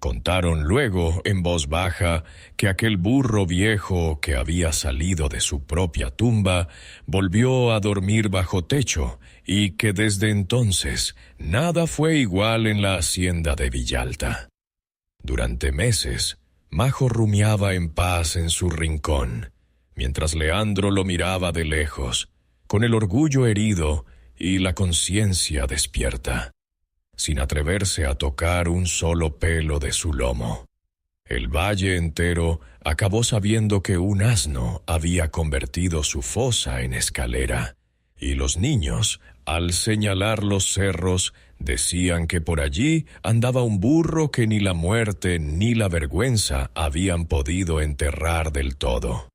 Contaron luego, en voz baja, que aquel burro viejo que había salido de su propia tumba volvió a dormir bajo techo y que desde entonces nada fue igual en la hacienda de Villalta. Durante meses, Majo rumiaba en paz en su rincón, mientras Leandro lo miraba de lejos, con el orgullo herido y la conciencia despierta, sin atreverse a tocar un solo pelo de su lomo. El valle entero acabó sabiendo que un asno había convertido su fosa en escalera, y los niños, al señalar los cerros, decían que por allí andaba un burro que ni la muerte ni la vergüenza habían podido enterrar del todo.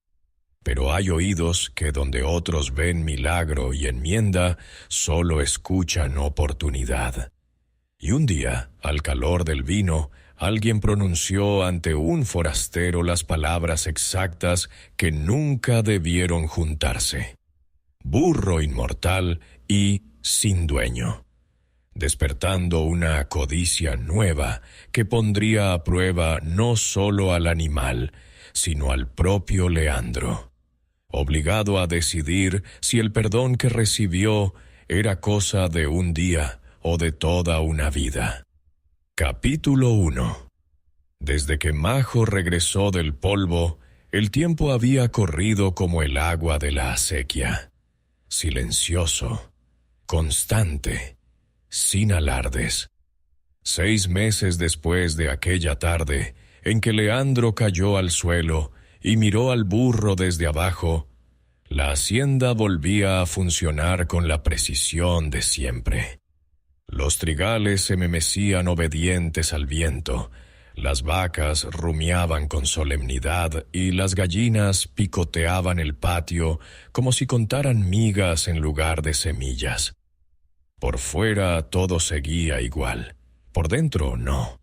Pero hay oídos que donde otros ven milagro y enmienda, solo escuchan oportunidad. Y un día, al calor del vino, alguien pronunció ante un forastero las palabras exactas que nunca debieron juntarse: burro inmortal y sin dueño, despertando una codicia nueva que pondría a prueba no solo al animal, sino al propio Leandro, obligado a decidir si el perdón que recibió era cosa de un día o de toda una vida. Capítulo 1. Desde que Majo regresó del polvo, el tiempo había corrido como el agua de la acequia, silencioso, constante, sin alardes. 6 meses después de aquella tarde en que Leandro cayó al suelo y miró al burro desde abajo, la hacienda volvía a funcionar con la precisión de siempre. Los trigales se mecían obedientes al viento, las vacas rumiaban con solemnidad y las gallinas picoteaban el patio como si contaran migas en lugar de semillas. Por fuera todo seguía igual, por dentro no.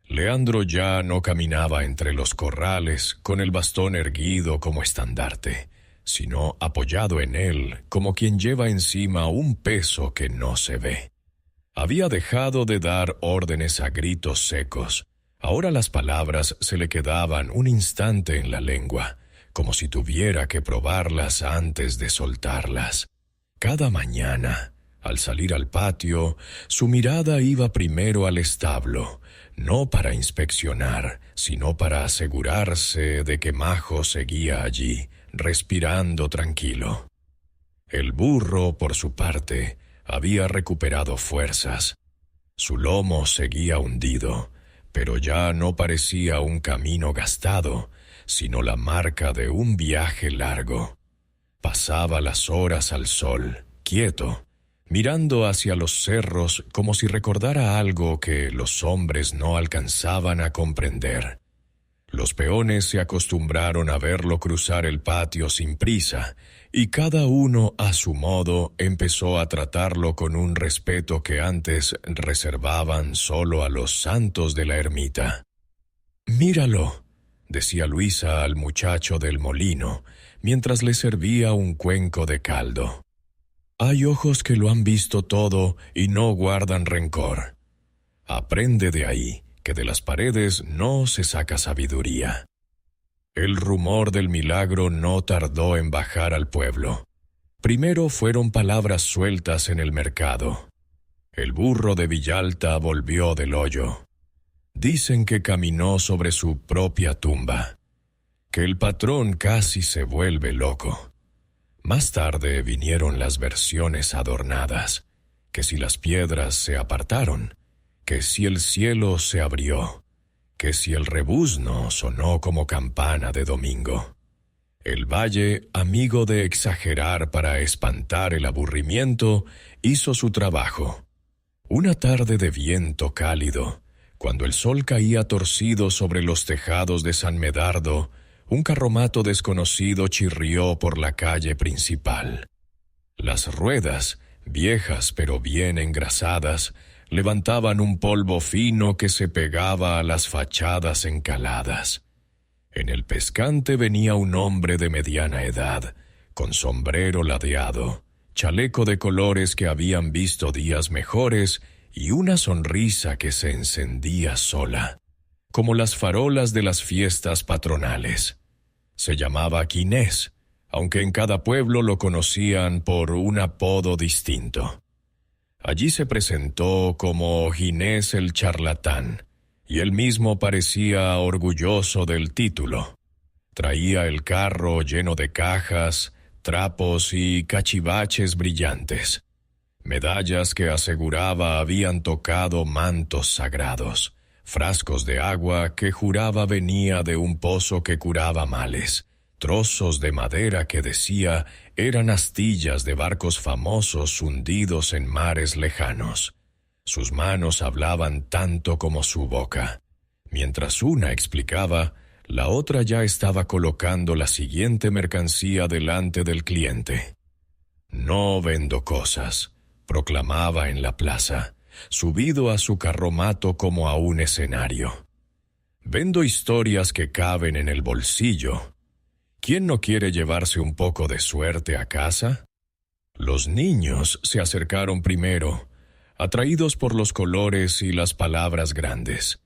Leandro ya no caminaba entre los corrales con el bastón erguido como estandarte, sino apoyado en él como quien lleva encima un peso que no se ve. Había dejado de dar órdenes a gritos secos. Ahora las palabras se le quedaban un instante en la lengua, como si tuviera que probarlas antes de soltarlas. Cada mañana, al salir al patio, su mirada iba primero al establo, no para inspeccionar, sino para asegurarse de que Majo seguía allí, respirando tranquilo. El burro, por su parte, había recuperado fuerzas. Su lomo seguía hundido, pero ya no parecía un camino gastado, sino la marca de un viaje largo. Pasaba las horas al sol, quieto, mirando hacia los cerros como si recordara algo que los hombres no alcanzaban a comprender. Los peones se acostumbraron a verlo cruzar el patio sin prisa, y cada uno a su modo empezó a tratarlo con un respeto que antes reservaban solo a los santos de la ermita. «Míralo», decía Luisa al muchacho del molino, mientras le servía un cuenco de caldo. «Hay ojos que lo han visto todo y no guardan rencor. Aprende de ahí, que de las paredes no se saca sabiduría». El rumor del milagro no tardó en bajar al pueblo. Primero fueron palabras sueltas en el mercado. El burro de Villalta volvió del hoyo. Dicen que caminó sobre su propia tumba, que el patrón casi se vuelve loco. Más tarde vinieron las versiones adornadas, que si las piedras se apartaron, que si el cielo se abrió, que si el rebuzno sonó como campana de domingo. El valle, amigo de exagerar para espantar el aburrimiento, hizo su trabajo. Una tarde de viento cálido, cuando el sol caía torcido sobre los tejados de San Medardo, un carromato desconocido chirrió por la calle principal. Las ruedas, viejas pero bien engrasadas, levantaban un polvo fino que se pegaba a las fachadas encaladas. En el pescante venía un hombre de mediana edad, con sombrero ladeado, chaleco de colores que habían visto días mejores y una sonrisa que se encendía sola. como las farolas de las fiestas patronales. Se llamaba Ginés, aunque en cada pueblo lo conocían por un apodo distinto. Allí se presentó como Ginés el charlatán, y él mismo parecía orgulloso del título. Traía el carro lleno de cajas, trapos y cachivaches brillantes, medallas que aseguraba habían tocado mantos sagrados, frascos de agua que juraba venía de un pozo que curaba males, trozos de madera que decía eran astillas de barcos famosos hundidos en mares lejanos. Sus manos hablaban tanto como su boca. Mientras una explicaba, la otra ya estaba colocando la siguiente mercancía delante del cliente. «No vendo cosas», proclamaba en la plaza, subido a su carromato como a un escenario. «Vendo historias que caben en el bolsillo. ¿Quién no quiere llevarse un poco de suerte a casa?» Los niños se acercaron primero, atraídos por los colores y las palabras grandes.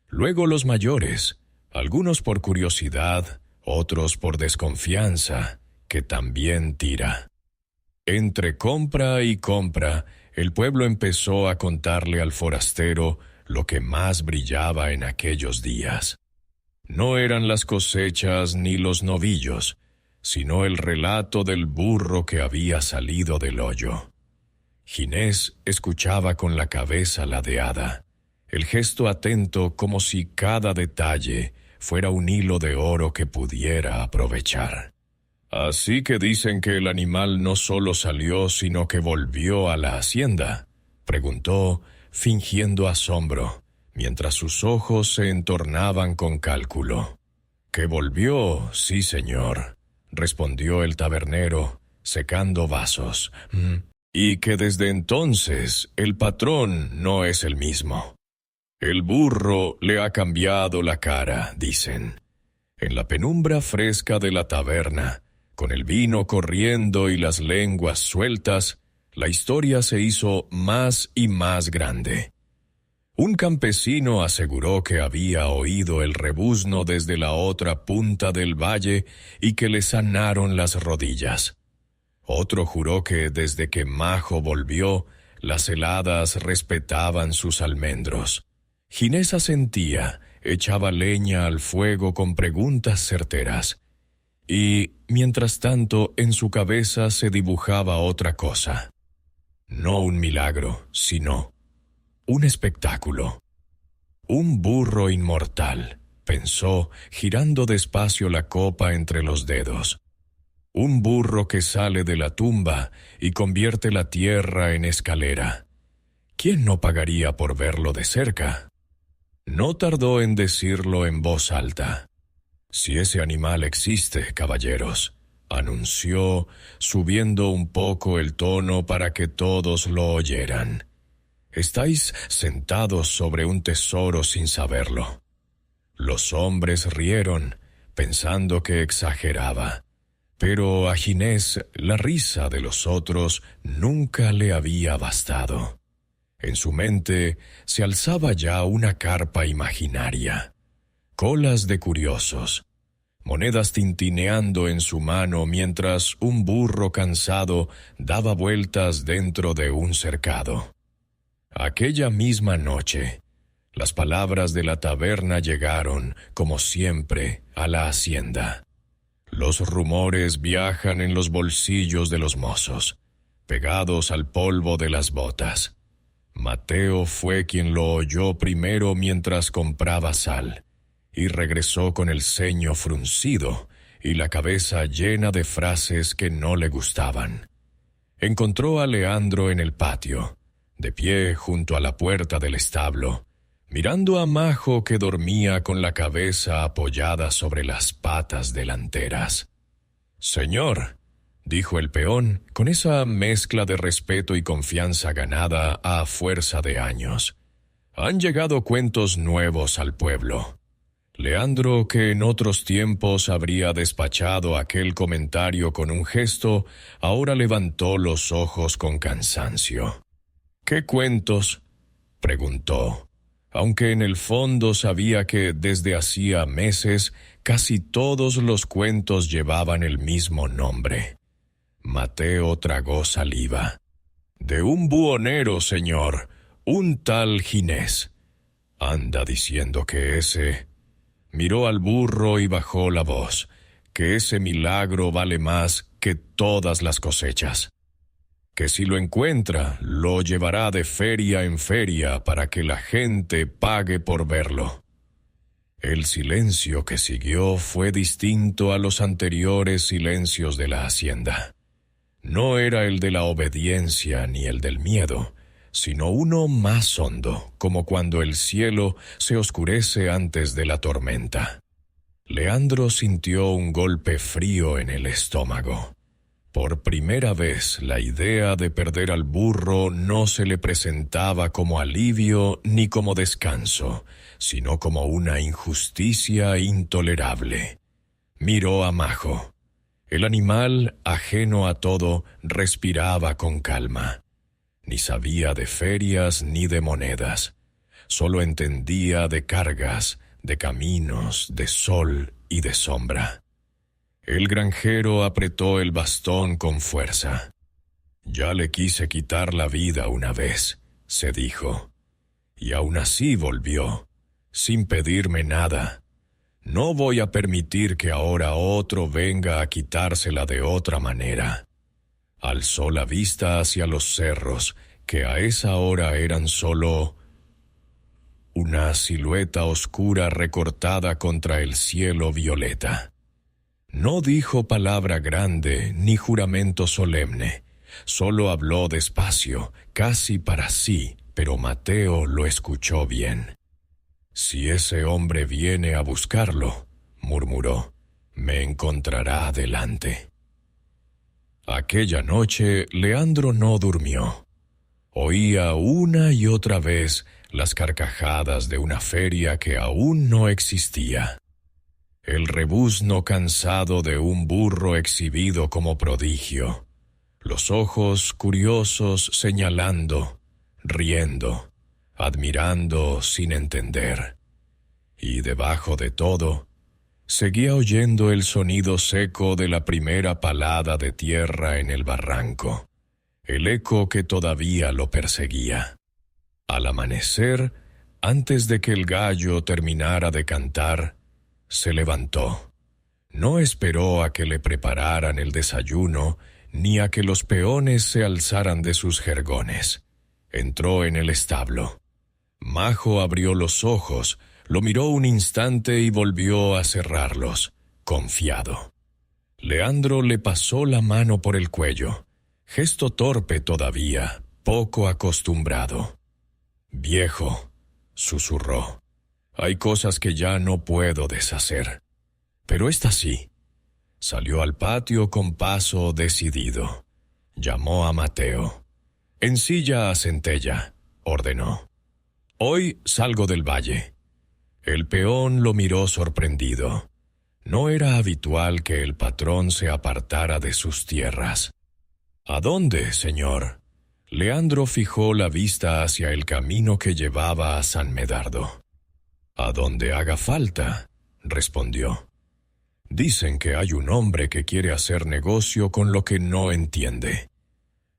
Luego los mayores, algunos por curiosidad, otros por desconfianza, que también tira. Entre compra y compra, el pueblo empezó a contarle al forastero lo que más brillaba en aquellos días. No eran las cosechas ni los novillos, sino el relato del burro que había salido del hoyo. Ginés escuchaba con la cabeza ladeada, el gesto atento como si cada detalle fuera un hilo de oro que pudiera aprovechar. «Así que dicen que el animal no solo salió, sino que volvió a la hacienda», preguntó, fingiendo asombro, mientras sus ojos se entornaban con cálculo. «Que volvió, sí, señor», respondió el tabernero, secando vasos. «Y que desde entonces el patrón no es el mismo. El burro le ha cambiado la cara», dicen. En la penumbra fresca de la taberna, con el vino corriendo y las lenguas sueltas, la historia se hizo más y más grande. Un campesino aseguró que había oído el rebuzno desde la otra punta del valle y que le sanaron las rodillas. Otro juró que desde que Majo volvió, las heladas respetaban sus almendros. Ginés asentía, echaba leña al fuego con preguntas certeras. Y, mientras tanto, en su cabeza se dibujaba otra cosa. No un milagro, sino un espectáculo. Un burro inmortal, pensó, girando despacio la copa entre los dedos. Un burro que sale de la tumba y convierte la tierra en escalera. ¿Quién no pagaría por verlo de cerca? No tardó en decirlo en voz alta. «Si ese animal existe, caballeros», anunció, subiendo un poco el tono para que todos lo oyeran. «Estáis sentados sobre un tesoro sin saberlo». Los hombres rieron, pensando que exageraba, pero a Ginés la risa de los otros nunca le había bastado. En su mente se alzaba ya una carpa imaginaria. Colas de curiosos, monedas tintineando en su mano mientras un burro cansado daba vueltas dentro de un cercado. Aquella misma noche, las palabras de la taberna llegaron, como siempre, a la hacienda. Los rumores viajan en los bolsillos de los mozos, pegados al polvo de las botas. Mateo fue quien lo oyó primero mientras compraba sal, y regresó con el ceño fruncido y la cabeza llena de frases que no le gustaban. Encontró a Leandro en el patio, de pie junto a la puerta del establo, mirando a Majo que dormía con la cabeza apoyada sobre las patas delanteras. «Señor», dijo el peón, con esa mezcla de respeto y confianza ganada a fuerza de años, «han llegado cuentos nuevos al pueblo». Leandro, que en otros tiempos habría despachado aquel comentario con un gesto, ahora levantó los ojos con cansancio. «¿Qué cuentos?», preguntó. aunque en el fondo sabía que desde hacía meses casi todos los cuentos llevaban el mismo nombre. Mateo tragó saliva. «De un buhonero, señor, un tal Ginés. Anda diciendo que ese...» Miró al burro y bajó la voz, «que ese milagro vale más que todas las cosechas. Que si lo encuentra, lo llevará de feria en feria para que la gente pague por verlo». El silencio que siguió fue distinto a los anteriores silencios de la hacienda. No era el de la obediencia ni el del miedo, sino uno más hondo, como cuando el cielo se oscurece antes de la tormenta. Leandro sintió un golpe frío en el estómago. Por primera vez, la idea de perder al burro no se le presentaba como alivio ni como descanso, sino como una injusticia intolerable. Miró a Majo. El animal, ajeno a todo, respiraba con calma. Ni sabía de ferias ni de monedas. Solo entendía de cargas, de caminos, de sol y de sombra. El granjero apretó el bastón con fuerza. «Ya le quise quitar la vida una vez», se dijo. «Y aún así volvió, sin pedirme nada. No voy a permitir que ahora otro venga a quitársela de otra manera». Alzó la vista hacia los cerros, que a esa hora eran solo una silueta oscura recortada contra el cielo violeta. No dijo palabra grande ni juramento solemne, solo habló despacio, casi para sí, pero Mateo lo escuchó bien. «Si ese hombre viene a buscarlo», murmuró, «me encontrará delante». Aquella noche Leandro no durmió. Oía una y otra vez las carcajadas de una feria que aún no existía. El rebuzno cansado de un burro exhibido como prodigio. Los ojos curiosos señalando, riendo, admirando sin entender. Y debajo de todo, seguía oyendo el sonido seco de la primera palada de tierra en el barranco, el eco que todavía lo perseguía. Al amanecer, antes de que el gallo terminara de cantar, se levantó. No esperó a que le prepararan el desayuno, ni a que los peones se alzaran de sus jergones. Entró en el establo. Majo abrió los ojos, lo miró un instante y volvió a cerrarlos, confiado. Leandro le pasó la mano por el cuello, gesto torpe todavía, poco acostumbrado. «Viejo», susurró, «hay cosas que ya no puedo deshacer. Pero esta sí». Salió al patio con paso decidido. Llamó a Mateo. «Ensilla a Centella», ordenó. «Hoy salgo del valle». El peón lo miró sorprendido. No era habitual que el patrón se apartara de sus tierras. «¿A dónde, señor?» Leandro fijó la vista hacia el camino que llevaba a San Medardo. «A donde haga falta», respondió. «Dicen que hay un hombre que quiere hacer negocio con lo que no entiende.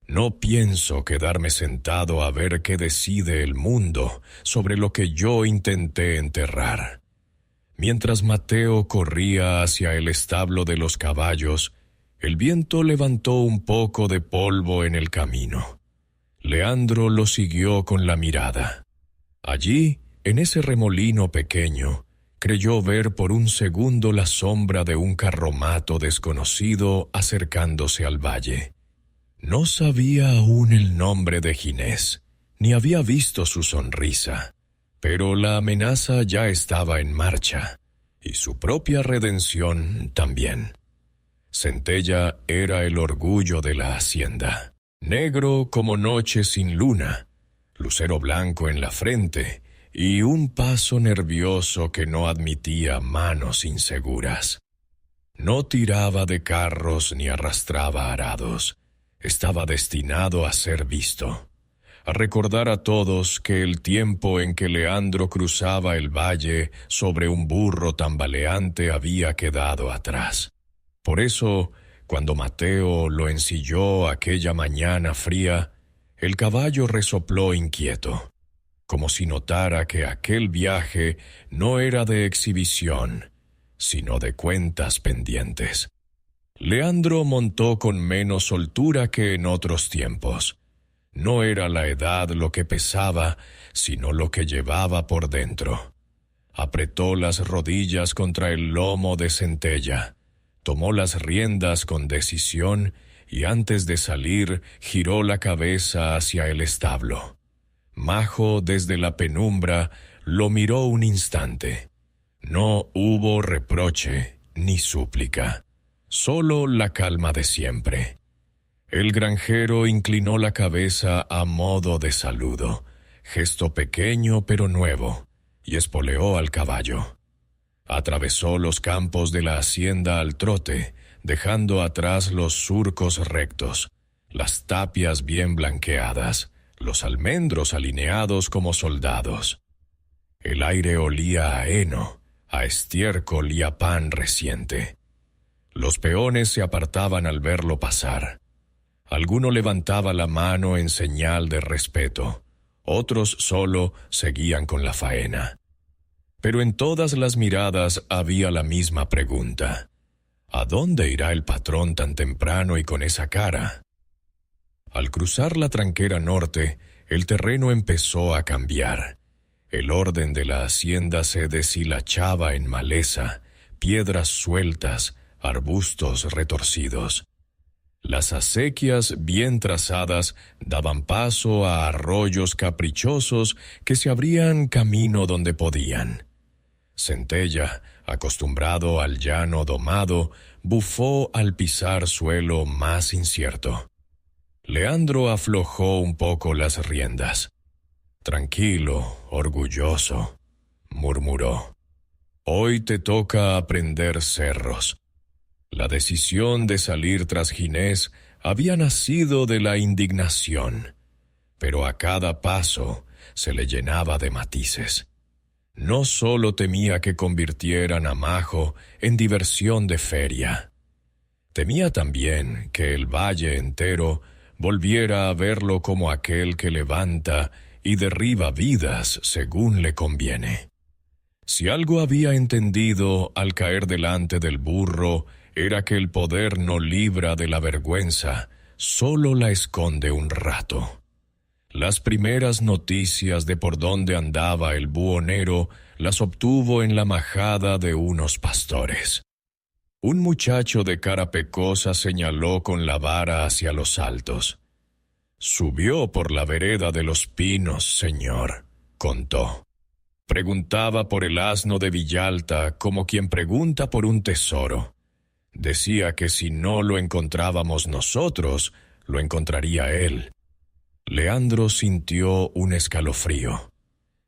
No pienso quedarme sentado a ver qué decide el mundo sobre lo que yo intenté enterrar». Mientras Mateo corría hacia el establo de los caballos, el viento levantó un poco de polvo en el camino. Leandro lo siguió con la mirada. Allí, en ese remolino pequeño, creyó ver por un segundo la sombra de un carromato desconocido acercándose al valle. No sabía aún el nombre de Ginés, ni había visto su sonrisa, pero la amenaza ya estaba en marcha, y su propia redención también. Centella era el orgullo de la hacienda, negro como noche sin luna, lucero blanco en la frente y un paso nervioso que no admitía manos inseguras. No tiraba de carros ni arrastraba arados. Estaba destinado a ser visto. a recordar a todos que el tiempo en que Leandro cruzaba el valle sobre un burro tambaleante había quedado atrás. Por eso, cuando Mateo lo ensilló aquella mañana fría, el caballo resopló inquieto, como si notara que aquel viaje no era de exhibición, sino de cuentas pendientes. Leandro montó con menos soltura que en otros tiempos. No era la edad lo que pesaba, sino lo que llevaba por dentro. Apretó las rodillas contra el lomo de Centella, tomó las riendas con decisión y antes de salir giró la cabeza hacia el establo. Majo, desde la penumbra, lo miró un instante. No hubo reproche ni súplica, solo la calma de siempre. El granjero inclinó la cabeza a modo de saludo, gesto pequeño pero nuevo, y espoleó al caballo. Atravesó los campos de la hacienda al trote, dejando atrás los surcos rectos, las tapias bien blanqueadas, los almendros alineados como soldados. El aire olía a heno, a estiércol y a pan reciente. Los peones se apartaban al verlo pasar. Alguno levantaba la mano en señal de respeto, otros solo seguían con la faena. Pero en todas las miradas había la misma pregunta: ¿a dónde irá el patrón tan temprano y con esa cara? Al cruzar la tranquera norte, el terreno empezó a cambiar. El orden de la hacienda se deshilachaba en maleza, piedras sueltas, arbustos retorcidos. Las acequias bien trazadas daban paso a arroyos caprichosos que se abrían camino donde podían. Centella, acostumbrado al llano domado, bufó al pisar suelo más incierto. Leandro aflojó un poco las riendas. Tranquilo, orgulloso, murmuró: «Hoy te toca aprender cerros». La decisión de salir tras Ginés había nacido de la indignación, pero a cada paso se le llenaba de matices. No solo temía que convirtieran a Majo en diversión de feria. Temía también que el valle entero volviera a verlo como aquel que levanta y derriba vidas según le conviene. Si algo había entendido al caer delante del burro, era que el poder no libra de la vergüenza, solo la esconde un rato. Las primeras noticias de por dónde andaba el buhonero las obtuvo en la majada de unos pastores. Un muchacho de cara pecosa señaló con la vara hacia los altos. «Subió por la vereda de los pinos, señor», contó. Preguntaba por el asno de Villalta como quien pregunta por un tesoro. Decía que si no lo encontrábamos nosotros, lo encontraría él. Leandro sintió un escalofrío.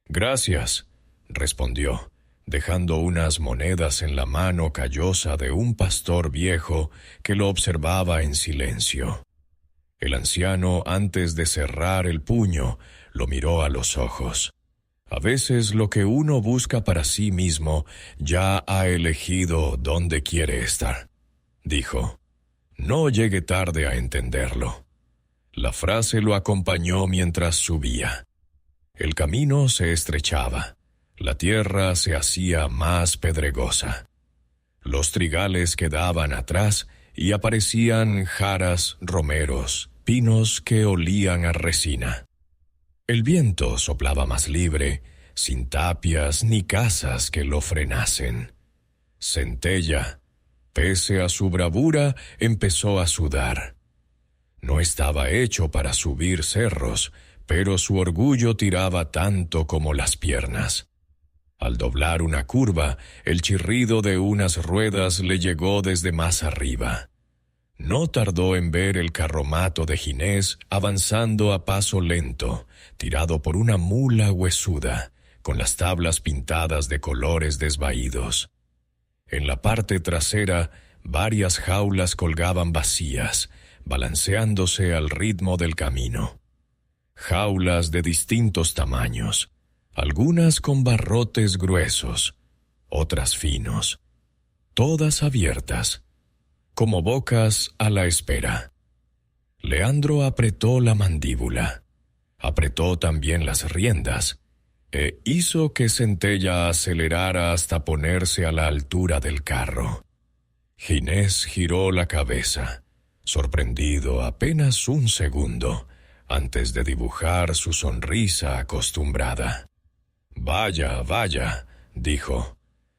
«Gracias», respondió, dejando unas monedas en la mano callosa de un pastor viejo que lo observaba en silencio. El anciano, antes de cerrar el puño, lo miró a los ojos. A veces lo que uno busca para sí mismo ya ha elegido dónde quiere estar, dijo. No llegue tarde a entenderlo. La frase lo acompañó mientras subía. El camino se estrechaba. La tierra se hacía más pedregosa. Los trigales quedaban atrás y aparecían jaras, romeros, pinos que olían a resina. El viento soplaba más libre, sin tapias ni casas que lo frenasen. Centella, pese a su bravura, empezó a sudar. No estaba hecho para subir cerros, pero su orgullo tiraba tanto como las piernas. Al doblar una curva, el chirrido de unas ruedas le llegó desde más arriba. No tardó en ver el carromato de Ginés avanzando a paso lento, tirado por una mula huesuda, con las tablas pintadas de colores desvaídos. En la parte trasera, varias jaulas colgaban vacías, balanceándose al ritmo del camino. jaulas de distintos tamaños, algunas con barrotes gruesos, otras finos, todas abiertas, como bocas a la espera. Leandro apretó la mandíbula, apretó también las riendas, e hizo que Centella acelerara hasta ponerse a la altura del carro. Ginés giró la cabeza, sorprendido apenas un segundo, antes de dibujar su sonrisa acostumbrada. «Vaya, vaya», dijo.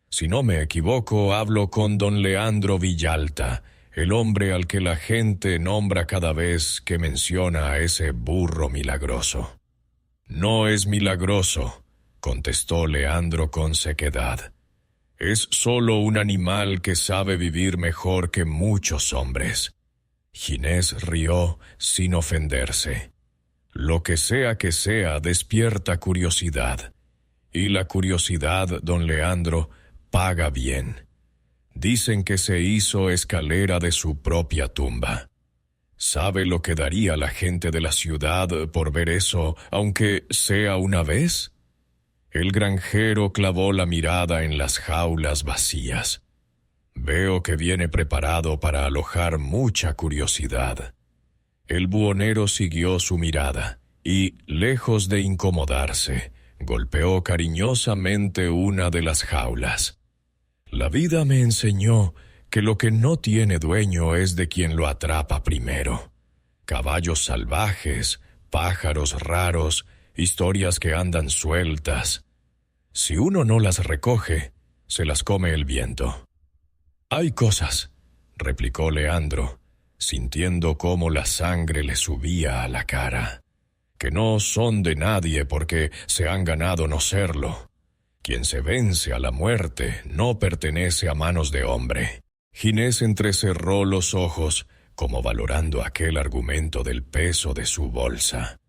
«Si no me equivoco, hablo con don Leandro Villalta, el hombre al que la gente nombra cada vez que menciona a ese burro milagroso». «No es milagroso», contestó Leandro con sequedad. «Es solo un animal que sabe vivir mejor que muchos hombres». Ginés rió sin ofenderse. «Lo que sea, despierta curiosidad. Y la curiosidad, don Leandro, paga bien. Dicen que se hizo escalera de su propia tumba. ¿Sabe lo que daría la gente de la ciudad por ver eso, aunque sea una vez?» El granjero clavó la mirada en las jaulas vacías. «Veo que viene preparado para alojar mucha curiosidad». El buhonero siguió su mirada y, lejos de incomodarse, golpeó cariñosamente una de las jaulas. «La vida me enseñó que lo que no tiene dueño es de quien lo atrapa primero. Caballos salvajes, pájaros raros, historias que andan sueltas. Si uno no las recoge, se las come el viento». «Hay cosas», replicó Leandro, sintiendo cómo la sangre le subía a la cara, «que no son de nadie porque se han ganado no serlo. Quien se vence a la muerte no pertenece a manos de hombre». Ginés entrecerró los ojos, como valorando aquel argumento del peso de su bolsa.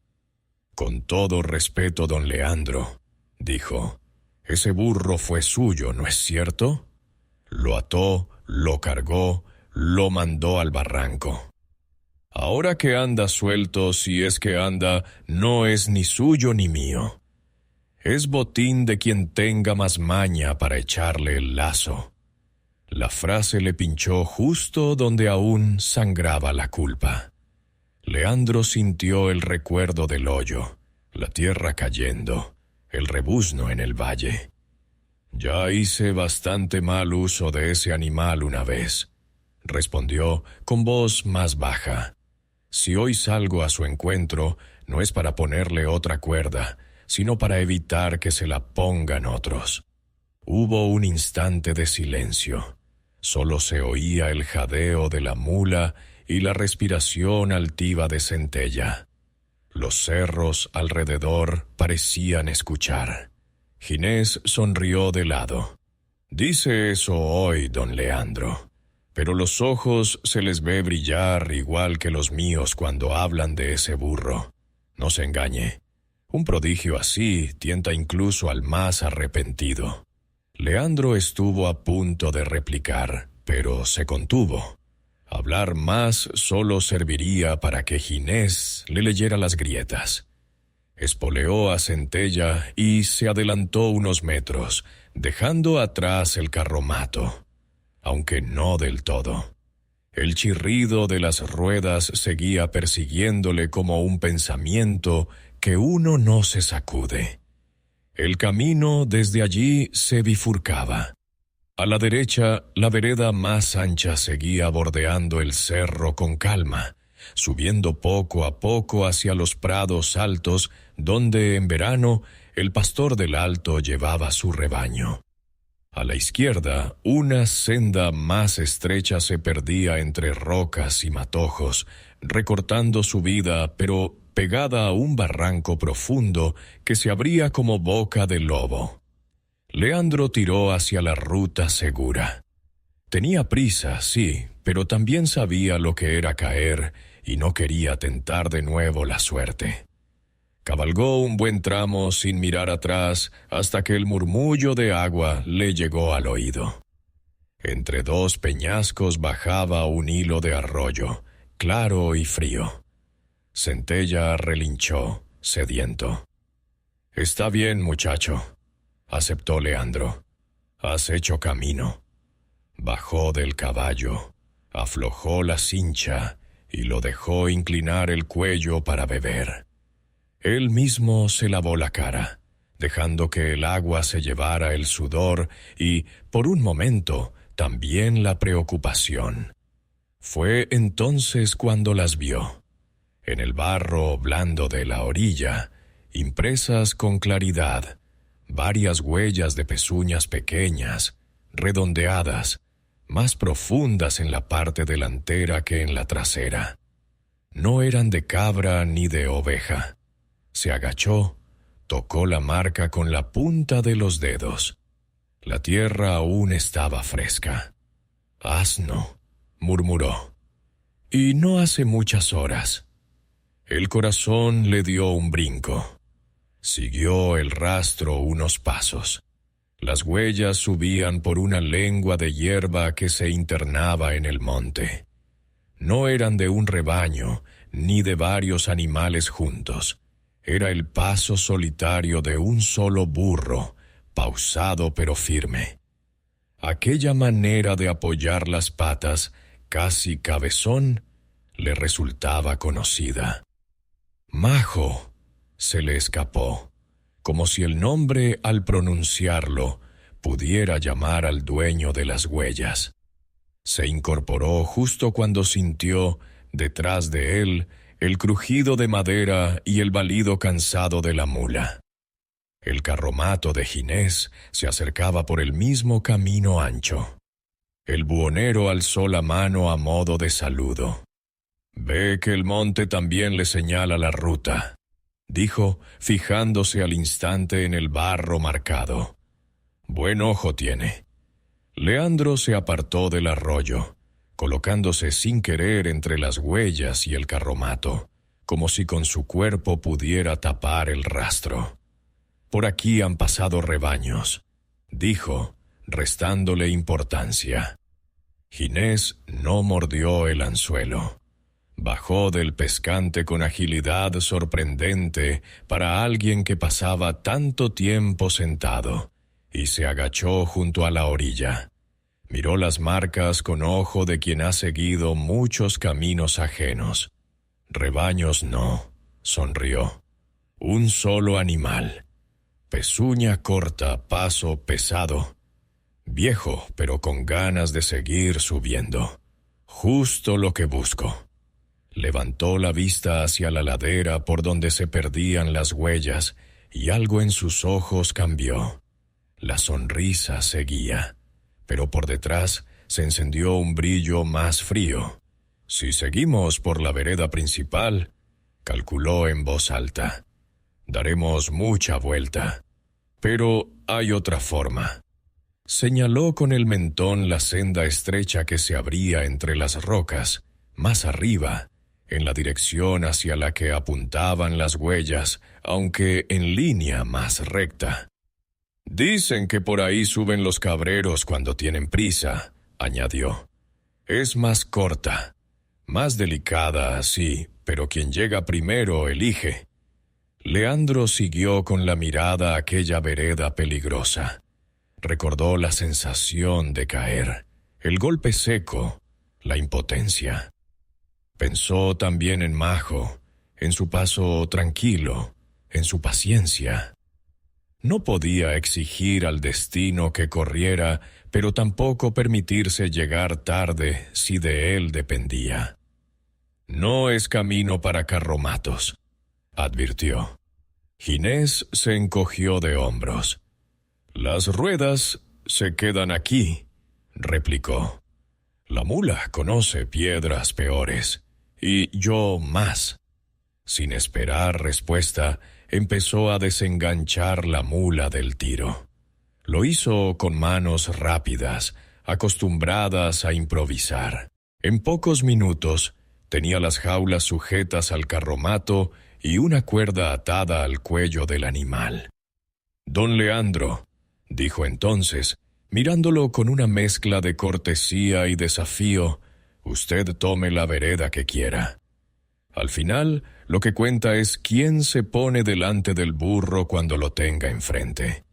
«Con todo respeto, don Leandro», dijo, «ese burro fue suyo, ¿no es cierto? Lo ató, lo cargó, lo mandó al barranco. Ahora que anda suelto, si es que anda, no es ni suyo ni mío. Es botín de quien tenga más maña para echarle el lazo». La frase le pinchó justo donde aún sangraba la culpa. Leandro sintió el recuerdo del hoyo, la tierra cayendo, el rebuzno en el valle. «Ya hice bastante mal uso de ese animal una vez», respondió con voz más baja. «Si hoy salgo a su encuentro, no es para ponerle otra cuerda, sino para evitar que se la pongan otros». Hubo un instante de silencio. Solo se oía el jadeo de la mula y la respiración altiva de Centella. Los cerros alrededor parecían escuchar. Ginés sonrió de lado. «Dice eso hoy, don Leandro, pero los ojos se les ve brillar igual que los míos cuando hablan de ese burro. No se engañe. Un prodigio así tienta incluso al más arrepentido». Leandro estuvo a punto de replicar, pero se contuvo. Hablar más solo serviría para que Ginés le leyera las grietas. Espoleó a Centella y se adelantó unos metros, dejando atrás el carromato, aunque no del todo. El chirrido de las ruedas seguía persiguiéndole como un pensamiento que uno no se sacude. El camino desde allí se bifurcaba. A la derecha, la vereda más ancha seguía bordeando el cerro con calma, subiendo poco a poco hacia los prados altos donde en verano el pastor del Alto llevaba su rebaño. A la izquierda, una senda más estrecha se perdía entre rocas y matojos, recortando su vida, pero pegada a un barranco profundo que se abría como boca de lobo. Leandro tiró hacia la ruta segura. Tenía prisa, sí, pero también sabía lo que era caer y no quería tentar de nuevo la suerte. Cabalgó un buen tramo sin mirar atrás hasta que el murmullo de agua le llegó al oído. Entre dos peñascos bajaba un hilo de arroyo, claro y frío. Centella relinchó, sediento. «Está bien, muchacho», aceptó Leandro. «Has hecho camino». Bajó del caballo, aflojó la cincha y lo dejó inclinar el cuello para beber. Él mismo se lavó la cara, dejando que el agua se llevara el sudor y, por un momento, también la preocupación. Fue entonces cuando las vio. En el barro blando de la orilla, impresas con claridad, varias huellas de pezuñas pequeñas, redondeadas, más profundas en la parte delantera que en la trasera. No eran de cabra ni de oveja. Se agachó, tocó la marca con la punta de los dedos. La tierra aún estaba fresca. «Asno», murmuró. «Y no hace muchas horas». El corazón le dio un brinco. Siguió el rastro unos pasos. Las huellas subían por una lengua de hierba que se internaba en el monte. No eran de un rebaño, ni de varios animales juntos. Era el paso solitario de un solo burro, pausado pero firme. Aquella manera de apoyar las patas, casi cabezón, le resultaba conocida. «Majo», se le escapó, como si el nombre, al pronunciarlo, pudiera llamar al dueño de las huellas. Se incorporó justo cuando sintió, detrás de él, el crujido de madera y el balido cansado de la mula. El carromato de Ginés se acercaba por el mismo camino ancho. El buhonero alzó la mano a modo de saludo. «Ve que el monte también le señala la ruta», dijo, fijándose al instante en el barro marcado. «Buen ojo tiene». Leandro se apartó del arroyo, colocándose sin querer entre las huellas y el carromato, como si con su cuerpo pudiera tapar el rastro. «Por aquí han pasado rebaños», dijo, restándole importancia. Ginés no mordió el anzuelo. Bajó del pescante con agilidad sorprendente para alguien que pasaba tanto tiempo sentado, y se agachó junto a la orilla. Miró las marcas con ojo de quien ha seguido muchos caminos ajenos. «Rebaños no», sonrió. «Un solo animal. Pezuña corta, paso pesado. Viejo, pero con ganas de seguir subiendo. Justo lo que busco». Levantó la vista hacia la ladera por donde se perdían las huellas, y algo en sus ojos cambió. La sonrisa seguía, pero por detrás se encendió un brillo más frío. «Si seguimos por la vereda principal», calculó en voz alta, «daremos mucha vuelta. Pero hay otra forma». Señaló con el mentón la senda estrecha que se abría entre las rocas, más arriba, en la dirección hacia la que apuntaban las huellas, aunque en línea más recta. «Dicen que por ahí suben los cabreros cuando tienen prisa», añadió. «Es más corta, más delicada, sí, pero quien llega primero elige». Leandro siguió con la mirada aquella vereda peligrosa. Recordó la sensación de caer, el golpe seco, la impotencia. Pensó también en Majo, en su paso tranquilo, en su paciencia. No podía exigir al destino que corriera, pero tampoco permitirse llegar tarde si de él dependía. «No es camino para carromatos», advirtió. Ginés se encogió de hombros. «Las ruedas se quedan aquí», replicó. «La mula conoce piedras peores, y yo más». Sin esperar respuesta, empezó a desenganchar la mula del tiro. Lo hizo con manos rápidas, acostumbradas a improvisar. En pocos minutos, tenía las jaulas sujetas al carromato y una cuerda atada al cuello del animal. «Don Leandro», dijo entonces, mirándolo con una mezcla de cortesía y desafío, «usted tome la vereda que quiera». Al final, lo que cuenta es quién se pone delante del burro cuando lo tenga enfrente.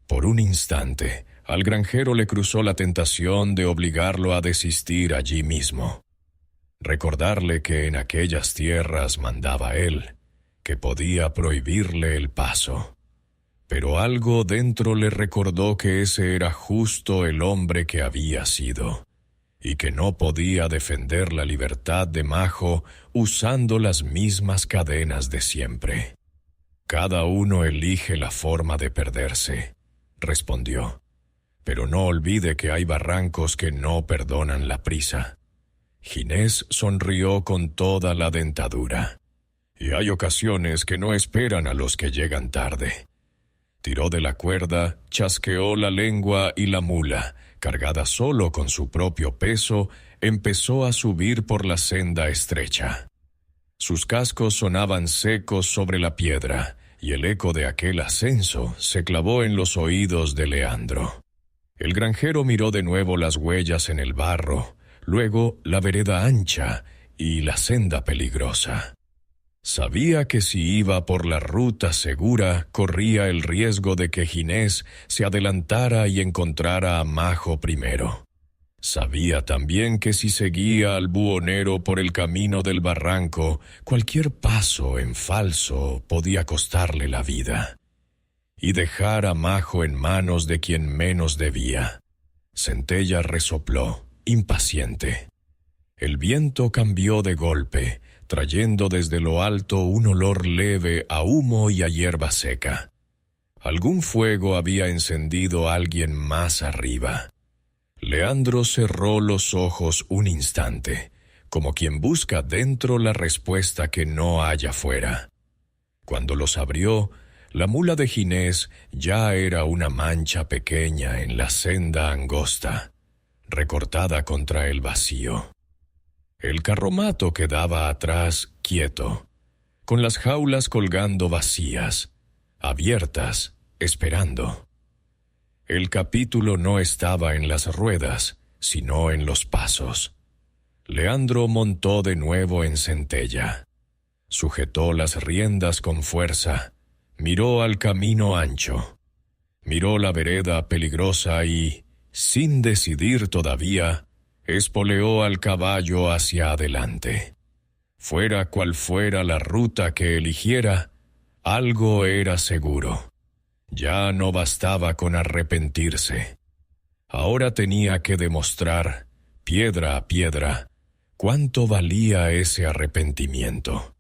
Por un instante, al granjero le cruzó la tentación de obligarlo a desistir allí mismo. Recordarle que en aquellas tierras mandaba él, que podía prohibirle el paso. Pero algo dentro le recordó que ese era justo el hombre que había sido, y que no podía defender la libertad de Majo usando las mismas cadenas de siempre. «Cada uno elige la forma de perderse», respondió. «Pero no olvide que hay barrancos que no perdonan la prisa». Ginés sonrió con toda la dentadura. «Y hay ocasiones que no esperan a los que llegan tarde». Tiró de la cuerda, chasqueó la lengua y la mula, cargada solo con su propio peso, empezó a subir por la senda estrecha. Sus cascos sonaban secos sobre la piedra, y el eco de aquel ascenso se clavó en los oídos de Leandro. El granjero miró de nuevo las huellas en el barro, luego la vereda ancha y la senda peligrosa. Sabía que si iba por la ruta segura, corría el riesgo de que Ginés se adelantara y encontrara a Majo primero. Sabía también que si seguía al buhonero por el camino del barranco, cualquier paso en falso podía costarle la vida. Y dejar a Majo en manos de quien menos debía. Centella resopló, impaciente. El viento cambió de golpe, trayendo desde lo alto un olor leve a humo y a hierba seca. Algún fuego había encendido alguien más arriba. Leandro cerró los ojos un instante, como quien busca dentro la respuesta que no halla fuera. Cuando los abrió, la mula de Ginés ya era una mancha pequeña en la senda angosta, recortada contra el vacío. El carromato quedaba atrás quieto, con las jaulas colgando vacías, abiertas, esperando. El capítulo no estaba en las ruedas, sino en los pasos. Leandro montó de nuevo en Centella. Sujetó las riendas con fuerza, miró al camino ancho, miró la vereda peligrosa y, sin decidir todavía, espoleó al caballo hacia adelante. Fuera cual fuera la ruta que eligiera, algo era seguro. Ya no bastaba con arrepentirse. Ahora tenía que demostrar, piedra a piedra, cuánto valía ese arrepentimiento.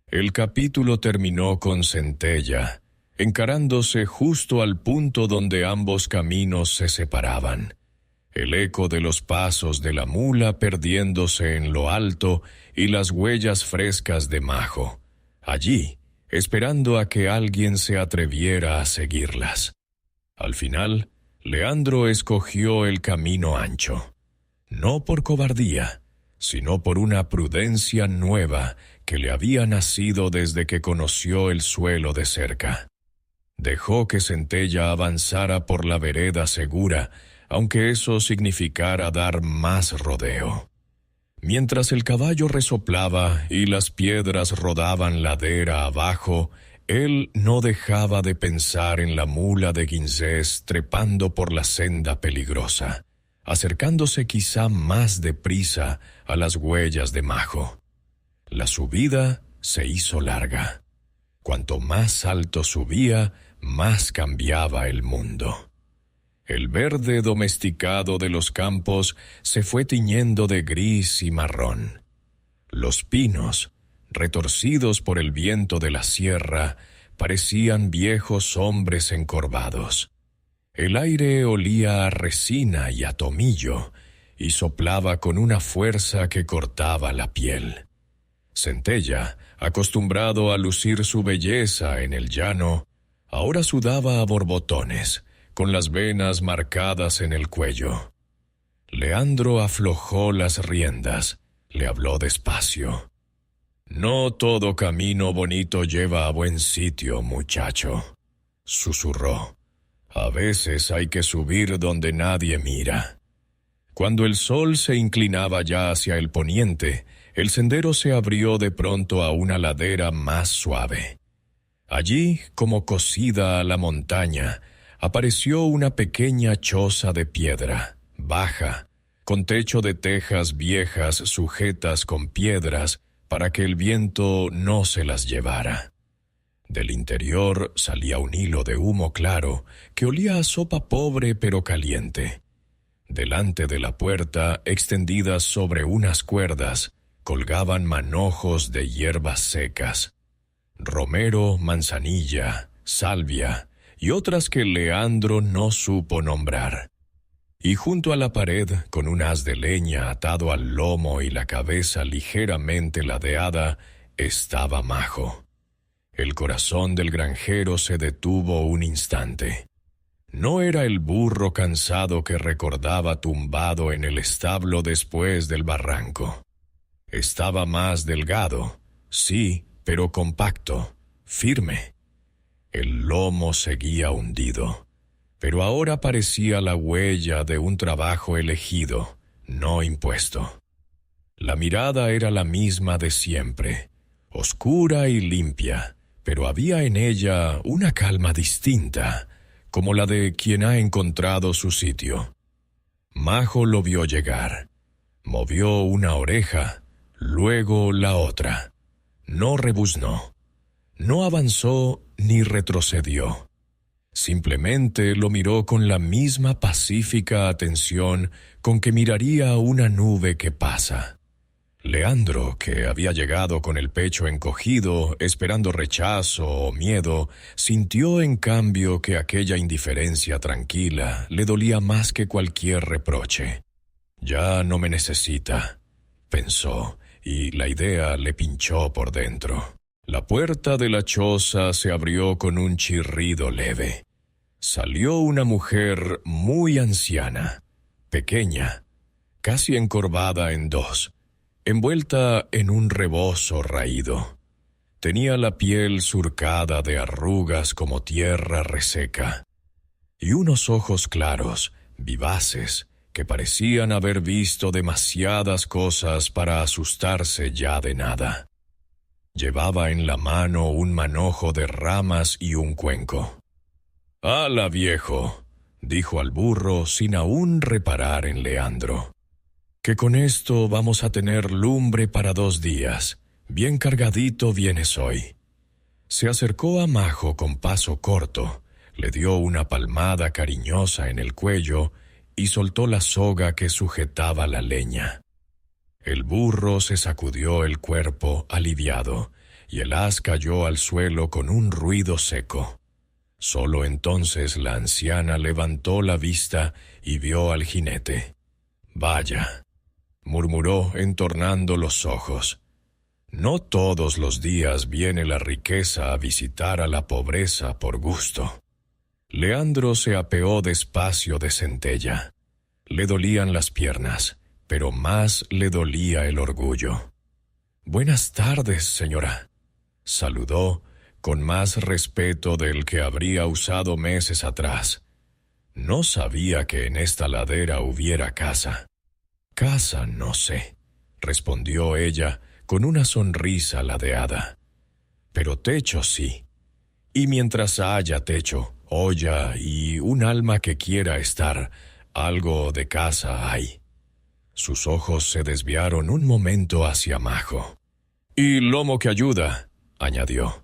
El capítulo terminó con Centella, encarándose justo al punto donde ambos caminos se separaban. El eco de los pasos de la mula perdiéndose en lo alto y las huellas frescas de Majo, allí, esperando a que alguien se atreviera a seguirlas. Al final, Leandro escogió el camino ancho, no por cobardía, sino por una prudencia nueva que le había nacido desde que conoció el suelo de cerca. Dejó que Centella avanzara por la vereda segura, aunque eso significara dar más rodeo. Mientras el caballo resoplaba y las piedras rodaban ladera abajo, él no dejaba de pensar en la mula de Guinsés trepando por la senda peligrosa, acercándose quizá más deprisa a las huellas de Majo. La subida se hizo larga. Cuanto más alto subía, más cambiaba el mundo. El verde domesticado de los campos se fue tiñendo de gris y marrón. Los pinos, retorcidos por el viento de la sierra, parecían viejos hombres encorvados. El aire olía a resina y a tomillo, y soplaba con una fuerza que cortaba la piel. Centella, acostumbrado a lucir su belleza en el llano, ahora sudaba a borbotones, con las venas marcadas en el cuello. Leandro aflojó las riendas, le habló despacio. «No todo camino bonito lleva a buen sitio, muchacho», susurró. «A veces hay que subir donde nadie mira». Cuando el sol se inclinaba ya hacia el poniente, el sendero se abrió de pronto a una ladera más suave. Allí, como cosida a la montaña, apareció una pequeña choza de piedra, baja, con techo de tejas viejas sujetas con piedras para que el viento no se las llevara. Del interior salía un hilo de humo claro que olía a sopa pobre pero caliente. Delante de la puerta, extendidas sobre unas cuerdas, colgaban manojos de hierbas secas, romero, manzanilla, salvia y otras que Leandro no supo nombrar. Y junto a la pared, con un haz de leña atado al lomo y la cabeza ligeramente ladeada, estaba Majo. El corazón del granjero se detuvo un instante. No era el burro cansado que recordaba tumbado en el establo después del barranco. Estaba más delgado, sí, pero compacto, firme. El lomo seguía hundido, pero ahora parecía la huella de un trabajo elegido, no impuesto. La mirada era la misma de siempre, oscura y limpia, pero había en ella una calma distinta, como la de quien ha encontrado su sitio. Majo lo vio llegar. Movió una oreja, luego la otra. No rebuznó. No avanzó ni retrocedió. Simplemente lo miró con la misma pacífica atención con que miraría una nube que pasa. Leandro, que había llegado con el pecho encogido, esperando rechazo o miedo, sintió en cambio que aquella indiferencia tranquila le dolía más que cualquier reproche. «Ya no me necesita», pensó, y la idea le pinchó por dentro. La puerta de la choza se abrió con un chirrido leve. Salió una mujer muy anciana, pequeña, casi encorvada en dos, envuelta en un rebozo raído. Tenía la piel surcada de arrugas como tierra reseca, y unos ojos claros, vivaces, que parecían haber visto demasiadas cosas para asustarse ya de nada. Llevaba en la mano un manojo de ramas y un cuenco. «¡Hala, viejo!», dijo al burro sin aún reparar en Leandro. «Que con esto vamos a tener lumbre para 2 días. Bien cargadito vienes hoy». Se acercó a Majo con paso corto, le dio una palmada cariñosa en el cuello y soltó la soga que sujetaba la leña. El burro se sacudió el cuerpo aliviado y el haz cayó al suelo con un ruido seco. Solo entonces la anciana levantó la vista y vio al jinete. «Vaya», murmuró entornando los ojos. «No todos los días viene la riqueza a visitar a la pobreza por gusto». Leandro se apeó despacio de Centella. Le dolían las piernas, pero más le dolía el orgullo. «Buenas tardes, señora», saludó, con más respeto del que habría usado meses atrás. No sabía que en esta ladera hubiera casa. «Casa no sé», respondió ella con una sonrisa ladeada. «Pero techo sí. Y mientras haya techo, olla y un alma que quiera estar, algo de casa hay». Sus ojos se desviaron un momento hacia Majo. «Y lomo que ayuda», añadió,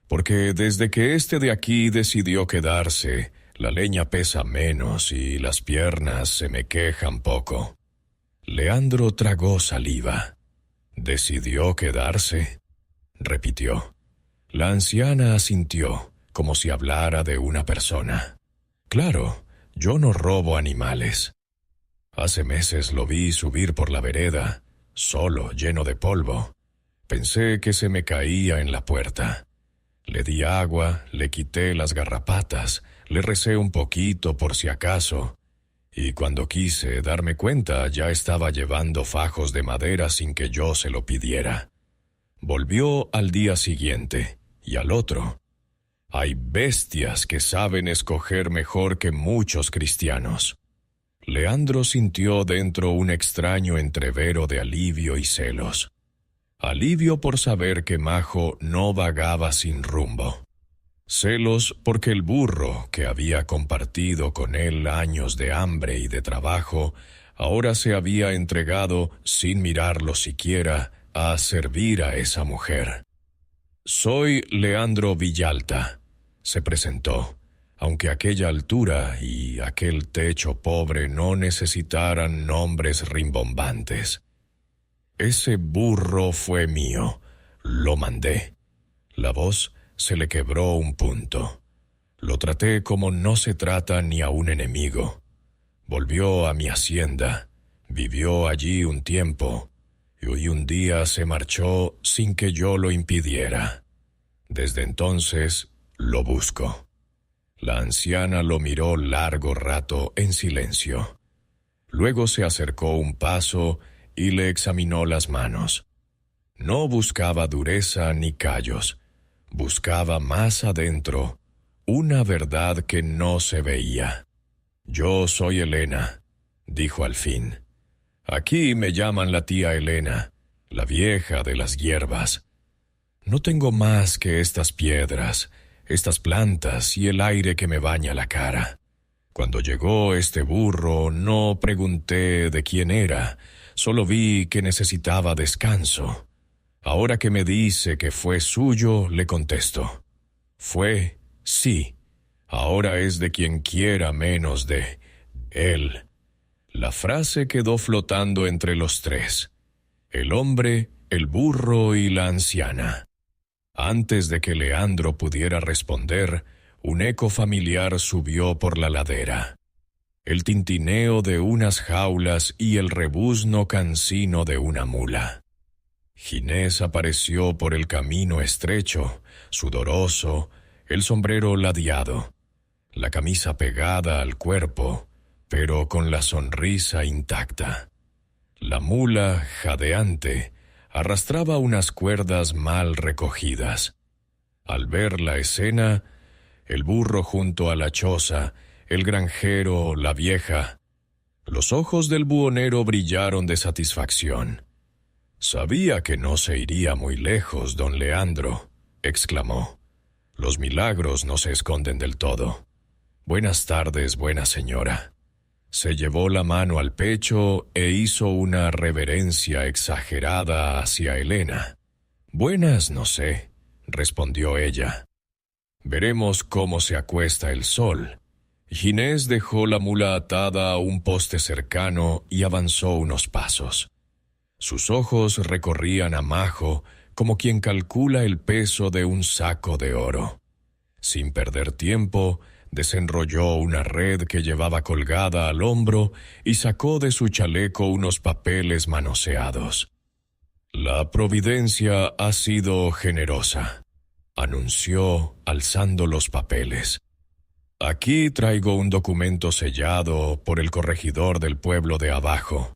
«porque desde que este de aquí decidió quedarse, la leña pesa menos y las piernas se me quejan poco». Leandro tragó saliva. «¿Decidió quedarse?», repitió. La anciana asintió, como si hablara de una persona. «Claro, yo no robo animales. Hace meses lo vi subir por la vereda, solo, lleno de polvo. Pensé que se me caía en la puerta. Le di agua, le quité las garrapatas, le recé un poquito por si acaso, y cuando quise darme cuenta ya estaba llevando fajos de madera sin que yo se lo pidiera». Volvió al día siguiente, y al otro. Hay bestias que saben escoger mejor que muchos cristianos. Leandro sintió dentro un extraño entrevero de alivio y celos. alivio por saber que Majo no vagaba sin rumbo, celos porque el burro, que había compartido con él años de hambre y de trabajo, ahora se había entregado, sin mirarlo siquiera, a servir a esa mujer. «Soy Leandro Villalta», se presentó, aunque aquella altura y aquel techo pobre no necesitaran nombres rimbombantes. «Ese burro fue mío, lo mandé». La voz se le quebró un punto. Lo traté como no se trata ni a un enemigo. Volvió a mi hacienda, vivió allí un tiempo, y hoy un día se marchó sin que yo lo impidiera. Desde entonces lo busco. La anciana lo miró largo rato en silencio. Luego se acercó un paso y le examinó las manos. No buscaba dureza ni callos, buscaba más adentro una verdad que no se veía. «Yo soy Elena», dijo al fin. «Aquí me llaman la tía Elena, la vieja de las hierbas. No tengo más que estas piedras, estas plantas y el aire que me baña la cara. Cuando llegó este burro no pregunté de quién era, solo vi que necesitaba descanso. Ahora que me dice que fue suyo, le contesto: fue, sí. Ahora es de quien quiera menos de él». La frase quedó flotando entre los tres: el hombre, el burro y la anciana. Antes de que Leandro pudiera responder, un eco familiar subió por la ladera. El tintineo de unas jaulas y el rebuzno cansino de una mula. Ginés apareció por el camino estrecho, sudoroso, el sombrero ladeado, la camisa pegada al cuerpo, pero con la sonrisa intacta. La mula, jadeante, arrastraba unas cuerdas mal recogidas. Al ver la escena, el burro junto a la choza, el granjero, la vieja, los ojos del buhonero brillaron de satisfacción. «Sabía que no se iría muy lejos, don Leandro», exclamó. «Los milagros no se esconden del todo. Buenas tardes, buena señora». Se llevó la mano al pecho e hizo una reverencia exagerada hacia Elena. «Buenas, no sé», respondió ella. «Veremos cómo se acuesta el sol». Ginés dejó la mula atada a un poste cercano y avanzó unos pasos. Sus ojos recorrían a Majo como quien calcula el peso de un saco de oro. Sin perder tiempo, desenrolló una red que llevaba colgada al hombro y sacó de su chaleco unos papeles manoseados. «La providencia ha sido generosa», anunció, alzando los papeles. «Aquí traigo un documento sellado por el corregidor del pueblo de abajo.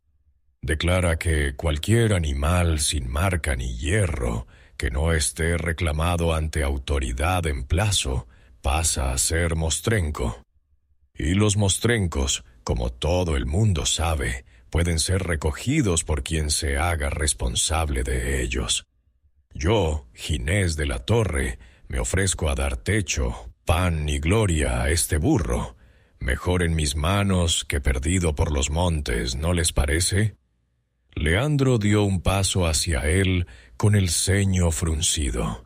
Declara que cualquier animal sin marca ni hierro que no esté reclamado ante autoridad en plazo pasa a ser mostrenco. Y los mostrencos, como todo el mundo sabe, pueden ser recogidos por quien se haga responsable de ellos. Yo, Ginés de la Torre, me ofrezco a dar techo, pan y gloria a este burro. Mejor en mis manos que perdido por los montes, ¿no les parece?» Leandro dio un paso hacia él con el ceño fruncido.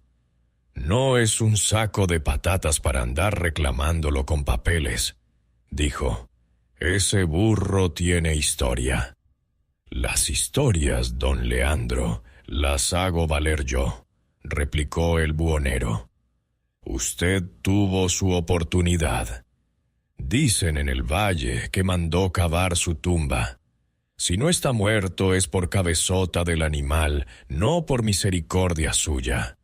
«No es un saco de patatas para andar reclamándolo con papeles», dijo. «Ese burro tiene historia». «Las historias, don Leandro, las hago valer yo», replicó el buhonero. «Usted tuvo su oportunidad. Dicen en el valle que mandó cavar su tumba. Si no está muerto es por cabezota del animal, no por misericordia suya.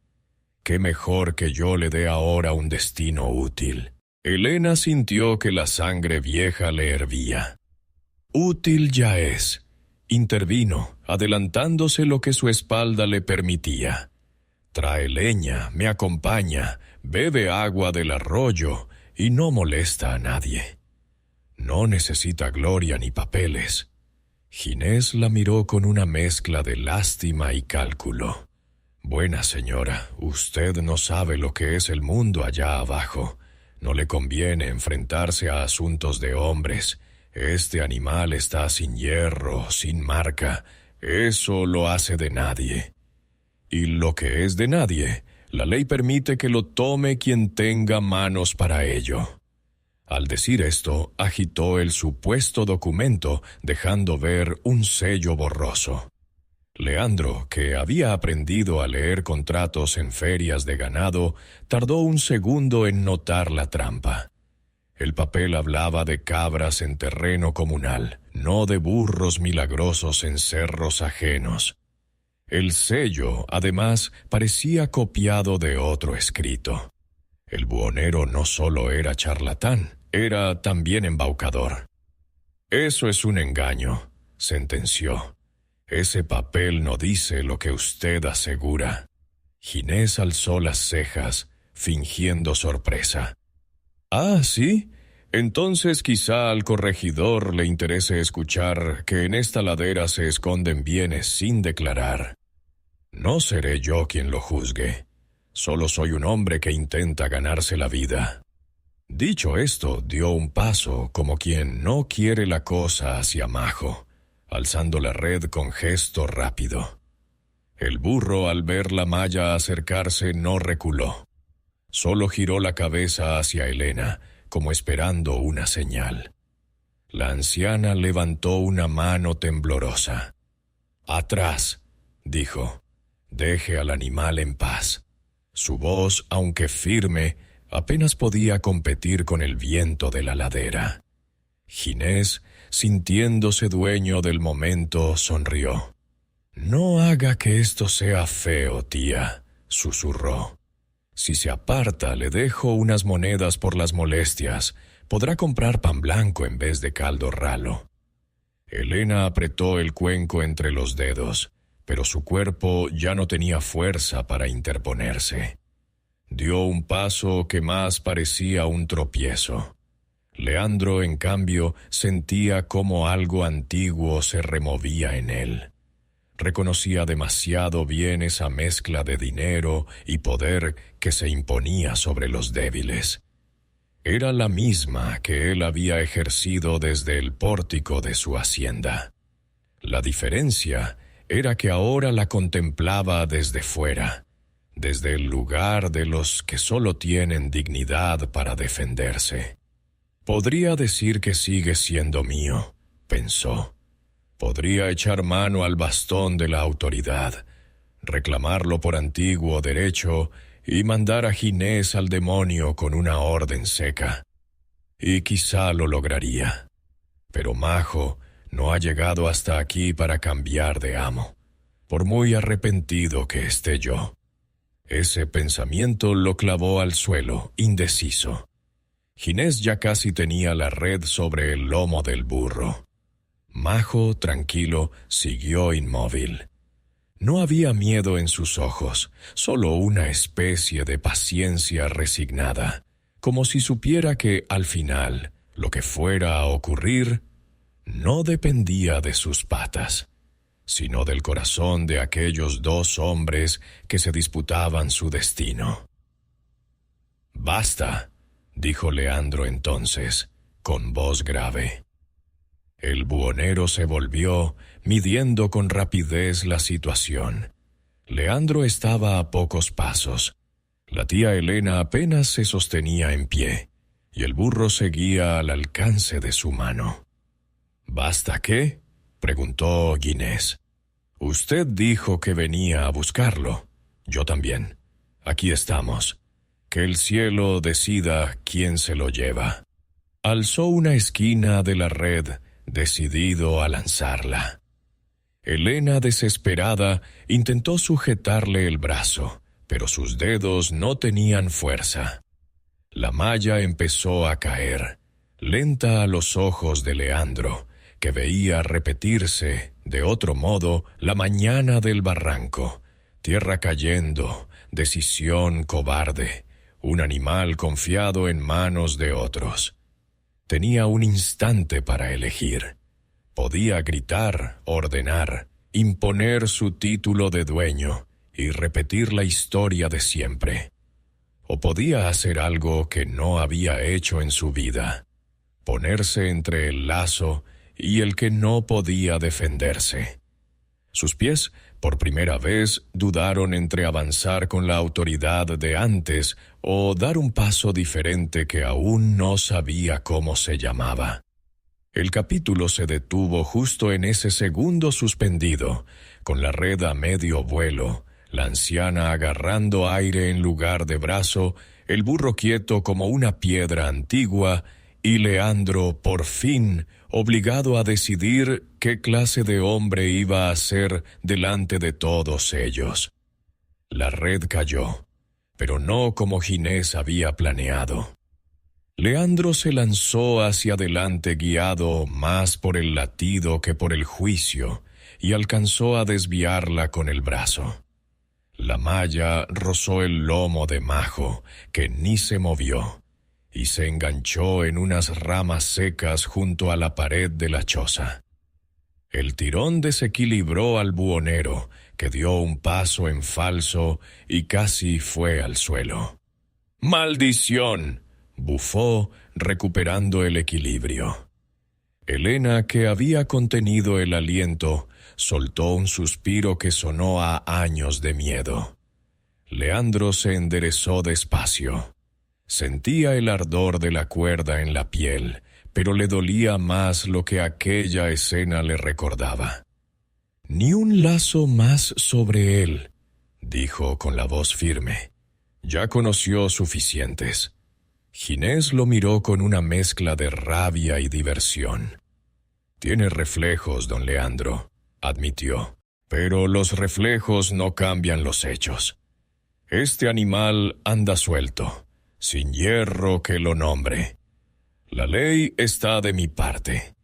Qué mejor que yo le dé ahora un destino útil». Elena sintió que la sangre vieja le hervía. «Útil ya es», intervino, adelantándose lo que su espalda le permitía. «Trae leña, me acompaña, bebe agua del arroyo y no molesta a nadie. No necesita gloria ni papeles». Ginés la miró con una mezcla de lástima y cálculo. Buena señora, usted no sabe lo que es el mundo allá abajo. No le conviene enfrentarse a asuntos de hombres. Este animal está sin hierro, sin marca. Eso lo hace de nadie. Y lo que es de nadie, la ley permite que lo tome quien tenga manos para ello. Al decir esto, agitó el supuesto documento, dejando ver un sello borroso. Leandro, que había aprendido a leer contratos en ferias de ganado, tardó un segundo en notar la trampa. El papel hablaba de cabras en terreno comunal, no de burros milagrosos en cerros ajenos. El sello, además, parecía copiado de otro escrito. El buhonero no solo era charlatán, era también embaucador. «Eso es un engaño», sentenció. «Ese papel no dice lo que usted asegura». Ginés alzó las cejas, fingiendo sorpresa. «Ah, ¿sí? Entonces quizá al corregidor le interese escuchar que en esta ladera se esconden bienes sin declarar. No seré yo quien lo juzgue. Solo soy un hombre que intenta ganarse la vida». Dicho esto, dio un paso como quien no quiere la cosa hacia Majo, alzando la red con gesto rápido. El burro, al ver la malla acercarse, no reculó. Solo giró la cabeza hacia Elena, como esperando una señal. La anciana levantó una mano temblorosa. «Atrás», dijo. «Deje al animal en paz». Su voz, aunque firme, apenas podía competir con el viento de la ladera. Ginés, sintiéndose dueño del momento, sonrió. «No haga que esto sea feo, tía», susurró. «Si se aparta, le dejo unas monedas por las molestias. Podrá comprar pan blanco en vez de caldo ralo». Elena apretó el cuenco entre los dedos, pero su cuerpo ya no tenía fuerza para interponerse. Dio un paso que más parecía un tropiezo. Leandro, en cambio, sentía cómo algo antiguo se removía en él. Reconocía demasiado bien esa mezcla de dinero y poder que se imponía sobre los débiles. Era la misma que él había ejercido desde el pórtico de su hacienda. La diferencia era que ahora la contemplaba desde fuera, desde el lugar de los que solo tienen dignidad para defenderse. «Podría decir que sigue siendo mío», pensó. «Podría echar mano al bastón de la autoridad, reclamarlo por antiguo derecho y mandar a Ginés al demonio con una orden seca. Y quizá lo lograría. Pero Majo no ha llegado hasta aquí para cambiar de amo, por muy arrepentido que esté yo». Ese pensamiento lo clavó al suelo, indeciso. Ginés ya casi tenía la red sobre el lomo del burro. Majo, tranquilo, siguió inmóvil. No había miedo en sus ojos, solo una especie de paciencia resignada, como si supiera que, al final, lo que fuera a ocurrir no dependía de sus patas, sino del corazón de aquellos dos hombres que se disputaban su destino. «Basta», dijo Leandro entonces, con voz grave. El buhonero se volvió, midiendo con rapidez la situación. Leandro estaba a pocos pasos. La tía Elena apenas se sostenía en pie, y el burro seguía al alcance de su mano. «¿Basta qué?», preguntó Ginés. «Usted dijo que venía a buscarlo. Yo también. Aquí estamos. Que el cielo decida quién se lo lleva». Alzó una esquina de la red, decidido a lanzarla. Elena, desesperada, intentó sujetarle el brazo, pero sus dedos no tenían fuerza. La malla empezó a caer, lenta a los ojos de Leandro, que veía repetirse, de otro modo, la mañana del barranco, tierra cayendo, decisión cobarde, un animal confiado en manos de otros. Tenía un instante para elegir. Podía gritar, ordenar, imponer su título de dueño, y repetir la historia de siempre. O podía hacer algo que no había hecho en su vida: ponerse entre el lazo y el que no podía defenderse. Sus pies, por primera vez, dudaron entre avanzar con la autoridad de antes o dar un paso diferente que aún no sabía cómo se llamaba. El capítulo se detuvo justo en ese segundo suspendido, con la red a medio vuelo, la anciana agarrando aire en lugar de brazo, el burro quieto como una piedra antigua, y Leandro, por fin, obligado a decidir qué clase de hombre iba a ser delante de todos ellos. La red cayó, pero no como Ginés había planeado. Leandro se lanzó hacia adelante guiado más por el latido que por el juicio, y alcanzó a desviarla con el brazo. La malla rozó el lomo de Majo, que ni se movió, y se enganchó en unas ramas secas junto a la pared de la choza. El tirón desequilibró al buhonero, que dio un paso en falso y casi fue al suelo. ¡Maldición!, bufó, recuperando el equilibrio. Elena, que había contenido el aliento, soltó un suspiro que sonó a años de miedo. Leandro se enderezó despacio. Sentía el ardor de la cuerda en la piel, pero le dolía más lo que aquella escena le recordaba. «Ni un lazo más sobre él», dijo con la voz firme. Ya conoció suficientes. Ginés lo miró con una mezcla de rabia y diversión. «Tiene reflejos, don Leandro», admitió, «pero los reflejos no cambian los hechos. Este animal anda suelto, sin hierro que lo nombre. La ley está de mi parte».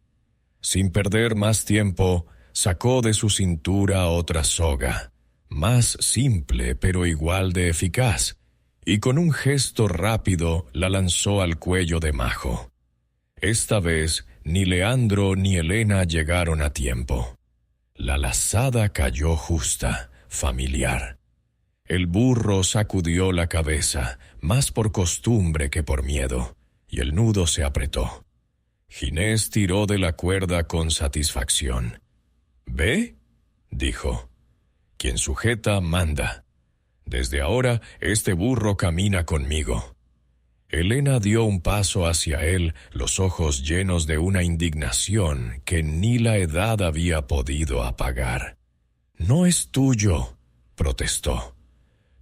Sin perder más tiempo, sacó de su cintura otra soga, más simple pero igual de eficaz, y con un gesto rápido la lanzó al cuello de Majo. Esta vez ni Leandro ni Elena llegaron a tiempo. La lazada cayó justa, familiar. El burro sacudió la cabeza, más por costumbre que por miedo, y el nudo se apretó. Ginés tiró de la cuerda con satisfacción. «¿Ve?», dijo. «Quien sujeta, manda. Desde ahora, este burro camina conmigo». Elena dio un paso hacia él, los ojos llenos de una indignación que ni la edad había podido apagar. «No es tuyo», protestó.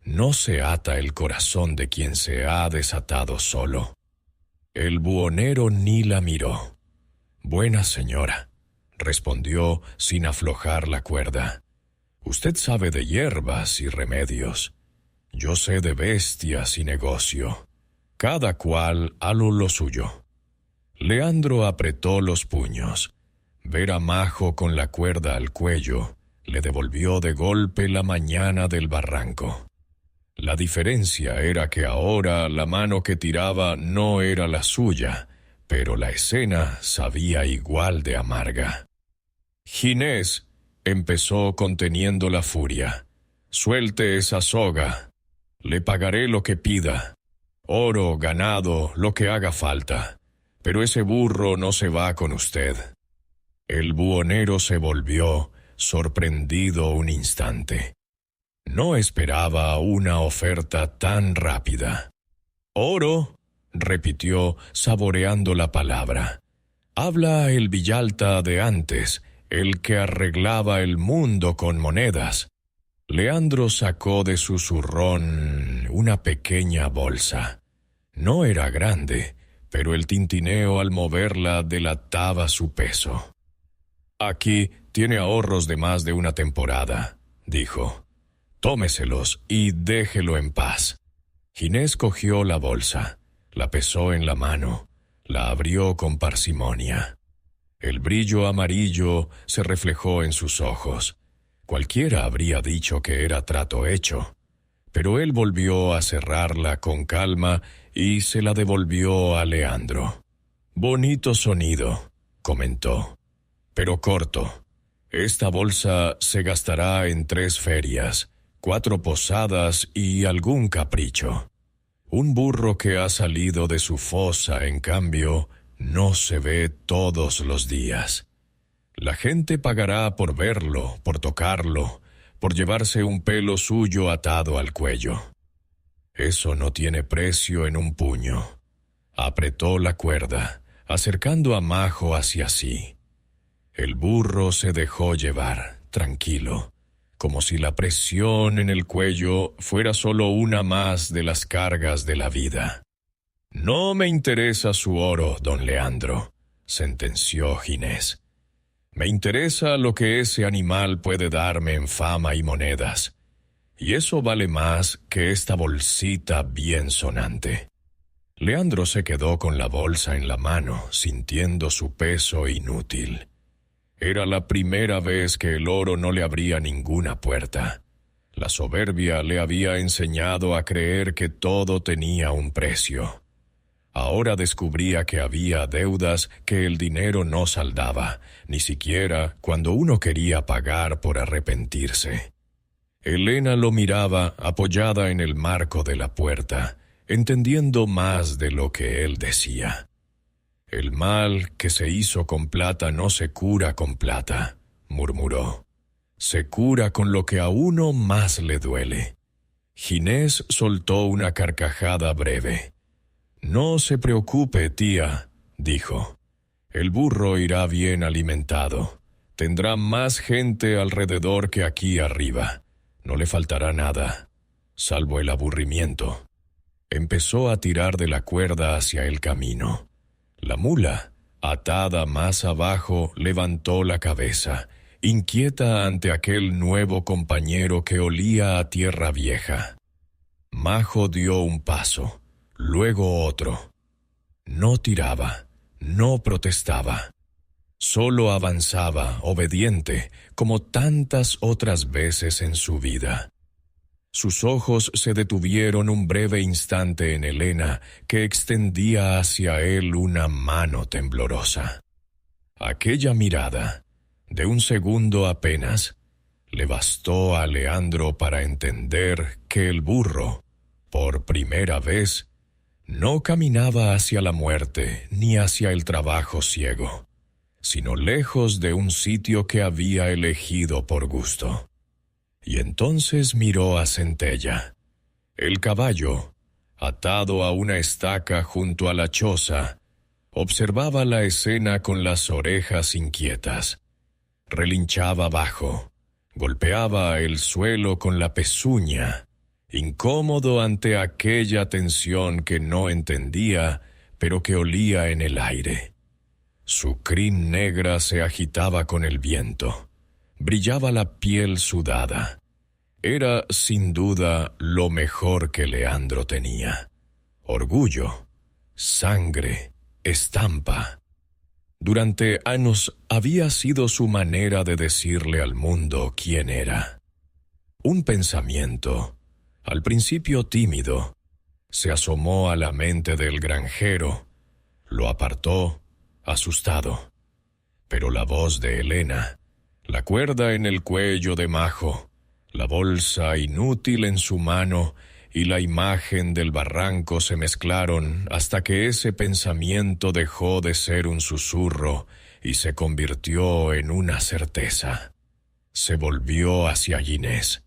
«No se ata el corazón de quien se ha desatado solo». El buhonero ni la miró. «Buena señora», respondió sin aflojar la cuerda. «Usted sabe de hierbas y remedios. Yo sé de bestias y negocio. Cada cual a lo suyo». Leandro apretó los puños. Ver a Majo con la cuerda al cuello le devolvió de golpe la mañana del barranco. La diferencia era que ahora la mano que tiraba no era la suya, pero la escena sabía igual de amarga. «Ginés», empezó conteniendo la furia, «suelte esa soga. Le pagaré lo que pida. Oro, ganado, lo que haga falta. Pero ese burro no se va con usted». El buhonero se volvió, sorprendido un instante. No esperaba una oferta tan rápida. «¿Oro?», repitió, saboreando la palabra. «Habla el Villalta de antes, el que arreglaba el mundo con monedas». Leandro sacó de su zurrón una pequeña bolsa. No era grande, pero el tintineo al moverla delataba su peso. «Aquí tiene ahorros de más de una temporada», dijo. «Tómeselos y déjelo en paz». Ginés cogió la bolsa, la pesó en la mano, la abrió con parsimonia. El brillo amarillo se reflejó en sus ojos. Cualquiera habría dicho que era trato hecho, pero él volvió a cerrarla con calma y se la devolvió a Leandro. «Bonito sonido», comentó, «pero corto. Esta bolsa se gastará en 3 ferias, 4 posadas y algún capricho. Un burro que ha salido de su fosa, en cambio, no se ve todos los días. La gente pagará por verlo, por tocarlo, por llevarse un pelo suyo atado al cuello. Eso no tiene precio en un puño. Apretó la cuerda, acercando a Majo hacia sí. El burro se dejó llevar, tranquilo, como si la presión en el cuello fuera solo una más de las cargas de la vida. «No me interesa su oro, don Leandro», sentenció Ginés. «Me interesa lo que ese animal puede darme en fama y monedas. Y eso vale más que esta bolsita bien sonante». Leandro se quedó con la bolsa en la mano, sintiendo su peso inútil. Era la primera vez que el oro no le abría ninguna puerta. La soberbia le había enseñado a creer que todo tenía un precio. Ahora descubría que había deudas que el dinero no saldaba, ni siquiera cuando uno quería pagar por arrepentirse. Elena lo miraba apoyada en el marco de la puerta, entendiendo más de lo que él decía. «El mal que se hizo con plata no se cura con plata», murmuró. «Se cura con lo que a uno más le duele». Ginés soltó una carcajada breve. «No se preocupe, tía», dijo. «El burro irá bien alimentado. Tendrá más gente alrededor que aquí arriba. No le faltará nada, salvo el aburrimiento». Empezó a tirar de la cuerda hacia el camino. La mula, atada más abajo, levantó la cabeza, inquieta ante aquel nuevo compañero que olía a tierra vieja. Majo dio un paso, luego otro. No tiraba, no protestaba. Solo avanzaba, obediente, como tantas otras veces en su vida. Sus ojos se detuvieron un breve instante en Elena, que extendía hacia él una mano temblorosa. Aquella mirada, de un segundo apenas, le bastó a Leandro para entender que el burro, por primera vez, no caminaba hacia la muerte ni hacia el trabajo ciego, sino lejos de un sitio que había elegido por gusto. Y entonces miró a Centella. El caballo, atado a una estaca junto a la choza, observaba la escena con las orejas inquietas. Relinchaba abajo, golpeaba el suelo con la pezuña, incómodo ante aquella tensión que no entendía, pero que olía en el aire. Su crin negra se agitaba con el viento. Brillaba la piel sudada. Era, sin duda, lo mejor que Leandro tenía. Orgullo, sangre, estampa. Durante años había sido su manera de decirle al mundo quién era. Un pensamiento, al principio tímido, se asomó a la mente del granjero. Lo apartó, asustado. Pero la voz de Elena, la cuerda en el cuello de Majo, la bolsa inútil en su mano y la imagen del barranco se mezclaron hasta que ese pensamiento dejó de ser un susurro y se convirtió en una certeza. Se volvió hacia Ginés.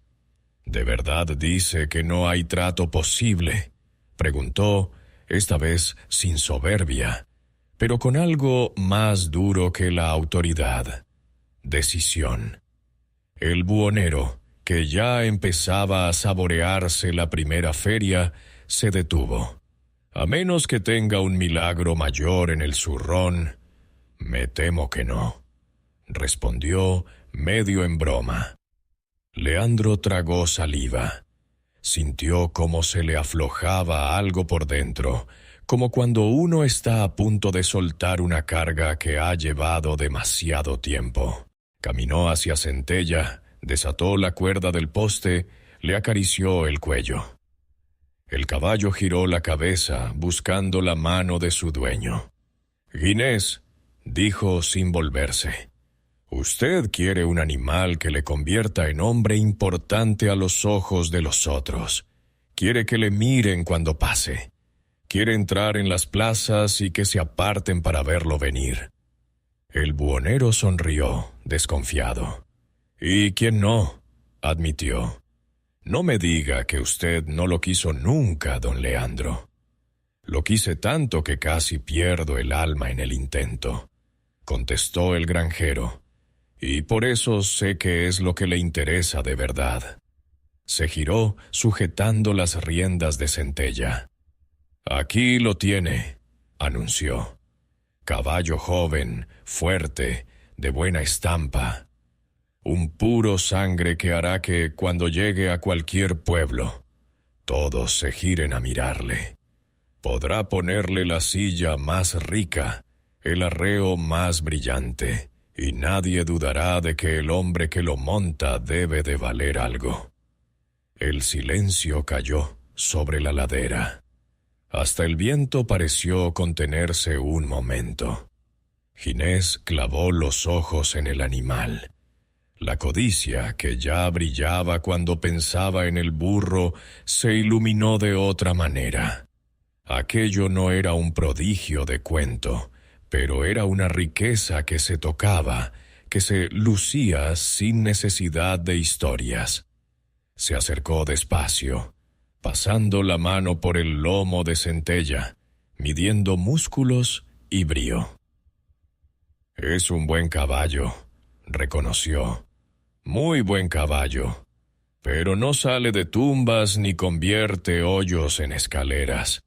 «¿De verdad dice que no hay trato posible?», preguntó, esta vez sin soberbia, pero con algo más duro que la autoridad: decisión. El buhonero, que ya empezaba a saborearse la primera feria, se detuvo. «A menos que tenga un milagro mayor en el zurrón, me temo que no», respondió medio en broma. Leandro tragó saliva. Sintió cómo se le aflojaba algo por dentro, como cuando uno está a punto de soltar una carga que ha llevado demasiado tiempo. Caminó hacia Centella, desató la cuerda del poste, le acarició el cuello. El caballo giró la cabeza, buscando la mano de su dueño. «Ginés», dijo sin volverse. Usted quiere un animal que le convierta en hombre importante a los ojos de los otros. Quiere que le miren cuando pase. Quiere entrar en las plazas y que se aparten para verlo venir. El buhonero sonrió, desconfiado. «¿Y quién no?», admitió. «No me diga que usted no lo quiso nunca, don Leandro». «Lo quise tanto que casi pierdo el alma en el intento», contestó el granjero. «Y por eso sé que es lo que le interesa de verdad». Se giró, sujetando las riendas de Centella. «Aquí lo tiene», anunció. «Caballo joven, fuerte, de buena estampa. Un puro sangre que hará que, cuando llegue a cualquier pueblo, todos se giren a mirarle. Podrá ponerle la silla más rica, el arreo más brillante, y nadie dudará de que el hombre que lo monta debe de valer algo». El silencio cayó sobre la ladera. Hasta el viento pareció contenerse un momento. Ginés clavó los ojos en el animal. La codicia, que ya brillaba cuando pensaba en el burro, se iluminó de otra manera. Aquello no era un prodigio de cuento, pero era una riqueza que se tocaba, que se lucía sin necesidad de historias. Se acercó despacio, pasando la mano por el lomo de Centella, midiendo músculos y brío. «Es un buen caballo», reconoció. «Muy buen caballo, pero no sale de tumbas ni convierte hoyos en escaleras».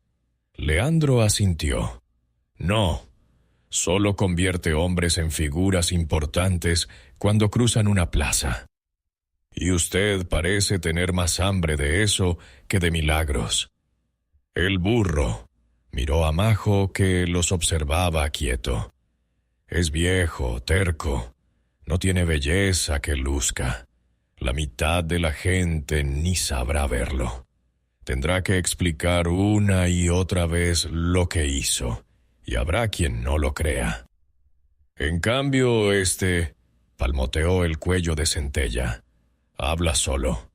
Leandro asintió. «No, solo convierte hombres en figuras importantes cuando cruzan una plaza. Y usted parece tener más hambre de eso que de milagros». El burro miró a Majo, que los observaba quieto. «Es viejo, terco, no tiene belleza que luzca. La mitad de la gente ni sabrá verlo. Tendrá que explicar una y otra vez lo que hizo, y habrá quien no lo crea. En cambio, palmoteó el cuello de Centella, habla solo.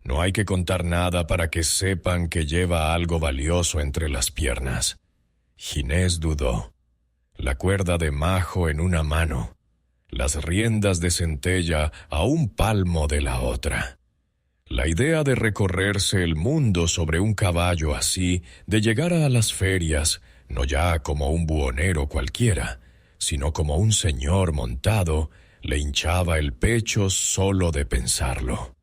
No hay que contar nada para que sepan que lleva algo valioso entre las piernas». Ginés dudó. La cuerda de Majo en una mano, las riendas de Centella a un palmo de la otra. La idea de recorrerse el mundo sobre un caballo así, de llegar a las ferias, no ya como un buhonero cualquiera, sino como un señor montado, le hinchaba el pecho solo de pensarlo.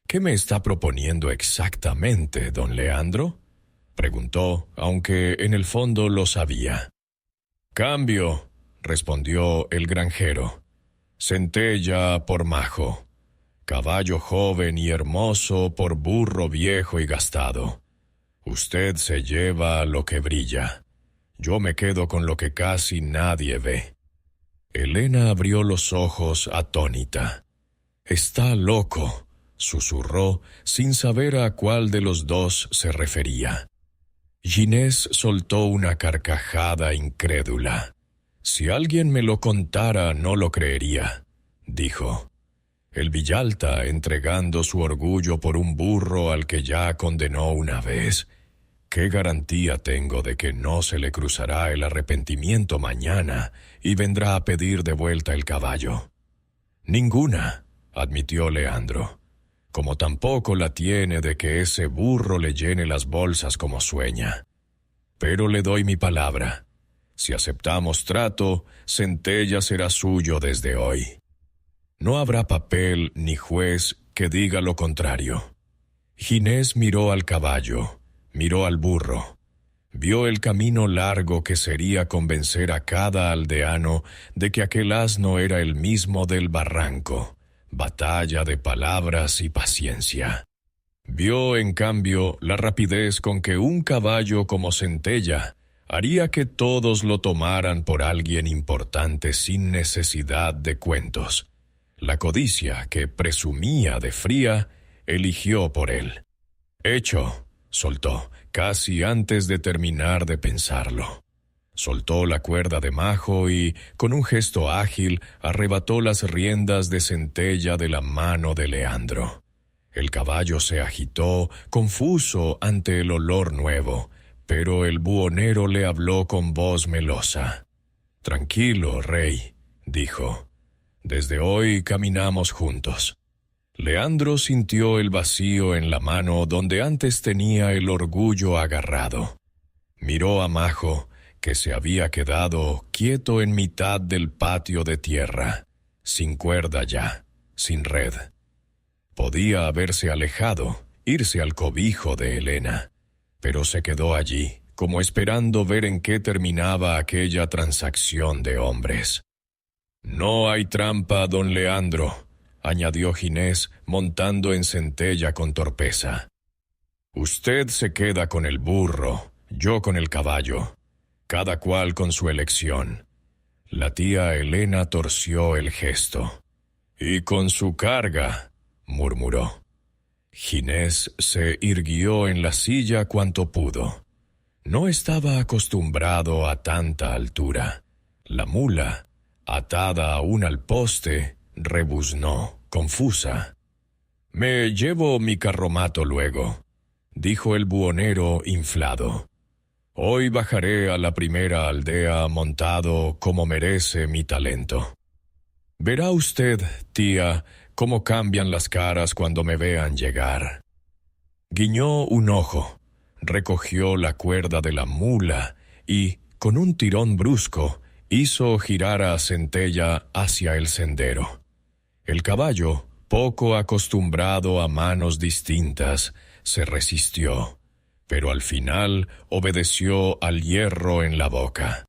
«¿Qué me está proponiendo exactamente, don Leandro?», preguntó, aunque en el fondo lo sabía. «Cambio», respondió el granjero. «Centella por Majo. Caballo joven y hermoso por burro viejo y gastado. Usted se lleva lo que brilla. Yo me quedo con lo que casi nadie ve». Elena abrió los ojos atónita. «Está loco», susurró, sin saber a cuál de los dos se refería. Ginés soltó una carcajada incrédula. «Si alguien me lo contara, no lo creería», dijo. «El Villalta entregando su orgullo por un burro al que ya condenó una vez. ¿Qué garantía tengo de que no se le cruzará el arrepentimiento mañana y vendrá a pedir de vuelta el caballo?» «Ninguna», admitió Leandro. «Como tampoco la tiene de que ese burro le llene las bolsas como sueña. Pero le doy mi palabra. Si aceptamos trato, Centella será suyo desde hoy. No habrá papel ni juez que diga lo contrario». Ginés miró al caballo, miró al burro. Vio el camino largo que sería convencer a cada aldeano de que aquel asno era el mismo del barranco. Batalla de palabras y paciencia. Vio, en cambio, la rapidez con que un caballo como Centella haría que todos lo tomaran por alguien importante sin necesidad de cuentos. La codicia, que presumía de fría, eligió por él. «Hecho», soltó, casi antes de terminar de pensarlo. Soltó la cuerda de Majo y, con un gesto ágil, arrebató las riendas de Centella de la mano de Leandro. El caballo se agitó, confuso ante el olor nuevo, pero el buhonero le habló con voz melosa. «Tranquilo, rey», dijo. «Desde hoy caminamos juntos». Leandro sintió el vacío en la mano donde antes tenía el orgullo agarrado. Miró a Majo, que se había quedado quieto en mitad del patio de tierra, sin cuerda ya, sin red. Podía haberse alejado, irse al cobijo de Helena, pero se quedó allí, como esperando ver en qué terminaba aquella transacción de hombres. «No hay trampa, don Leandro», añadió Ginés, montando en Centella con torpeza. «Usted se queda con el burro, yo con el caballo, cada cual con su elección». La tía Helena torció el gesto. «Y con su carga», murmuró. Ginés se irguió en la silla cuanto pudo. No estaba acostumbrado a tanta altura. La mula, atada aún al poste, rebuznó, confusa. «Me llevo mi carromato luego», dijo el buhonero inflado. «Hoy bajaré a la primera aldea montado como merece mi talento. Verá usted, tía, cómo cambian las caras cuando me vean llegar». Guiñó un ojo, recogió la cuerda de la mula y, con un tirón brusco, hizo girar a Centella hacia el sendero. El caballo, poco acostumbrado a manos distintas, se resistió, pero al final obedeció al hierro en la boca.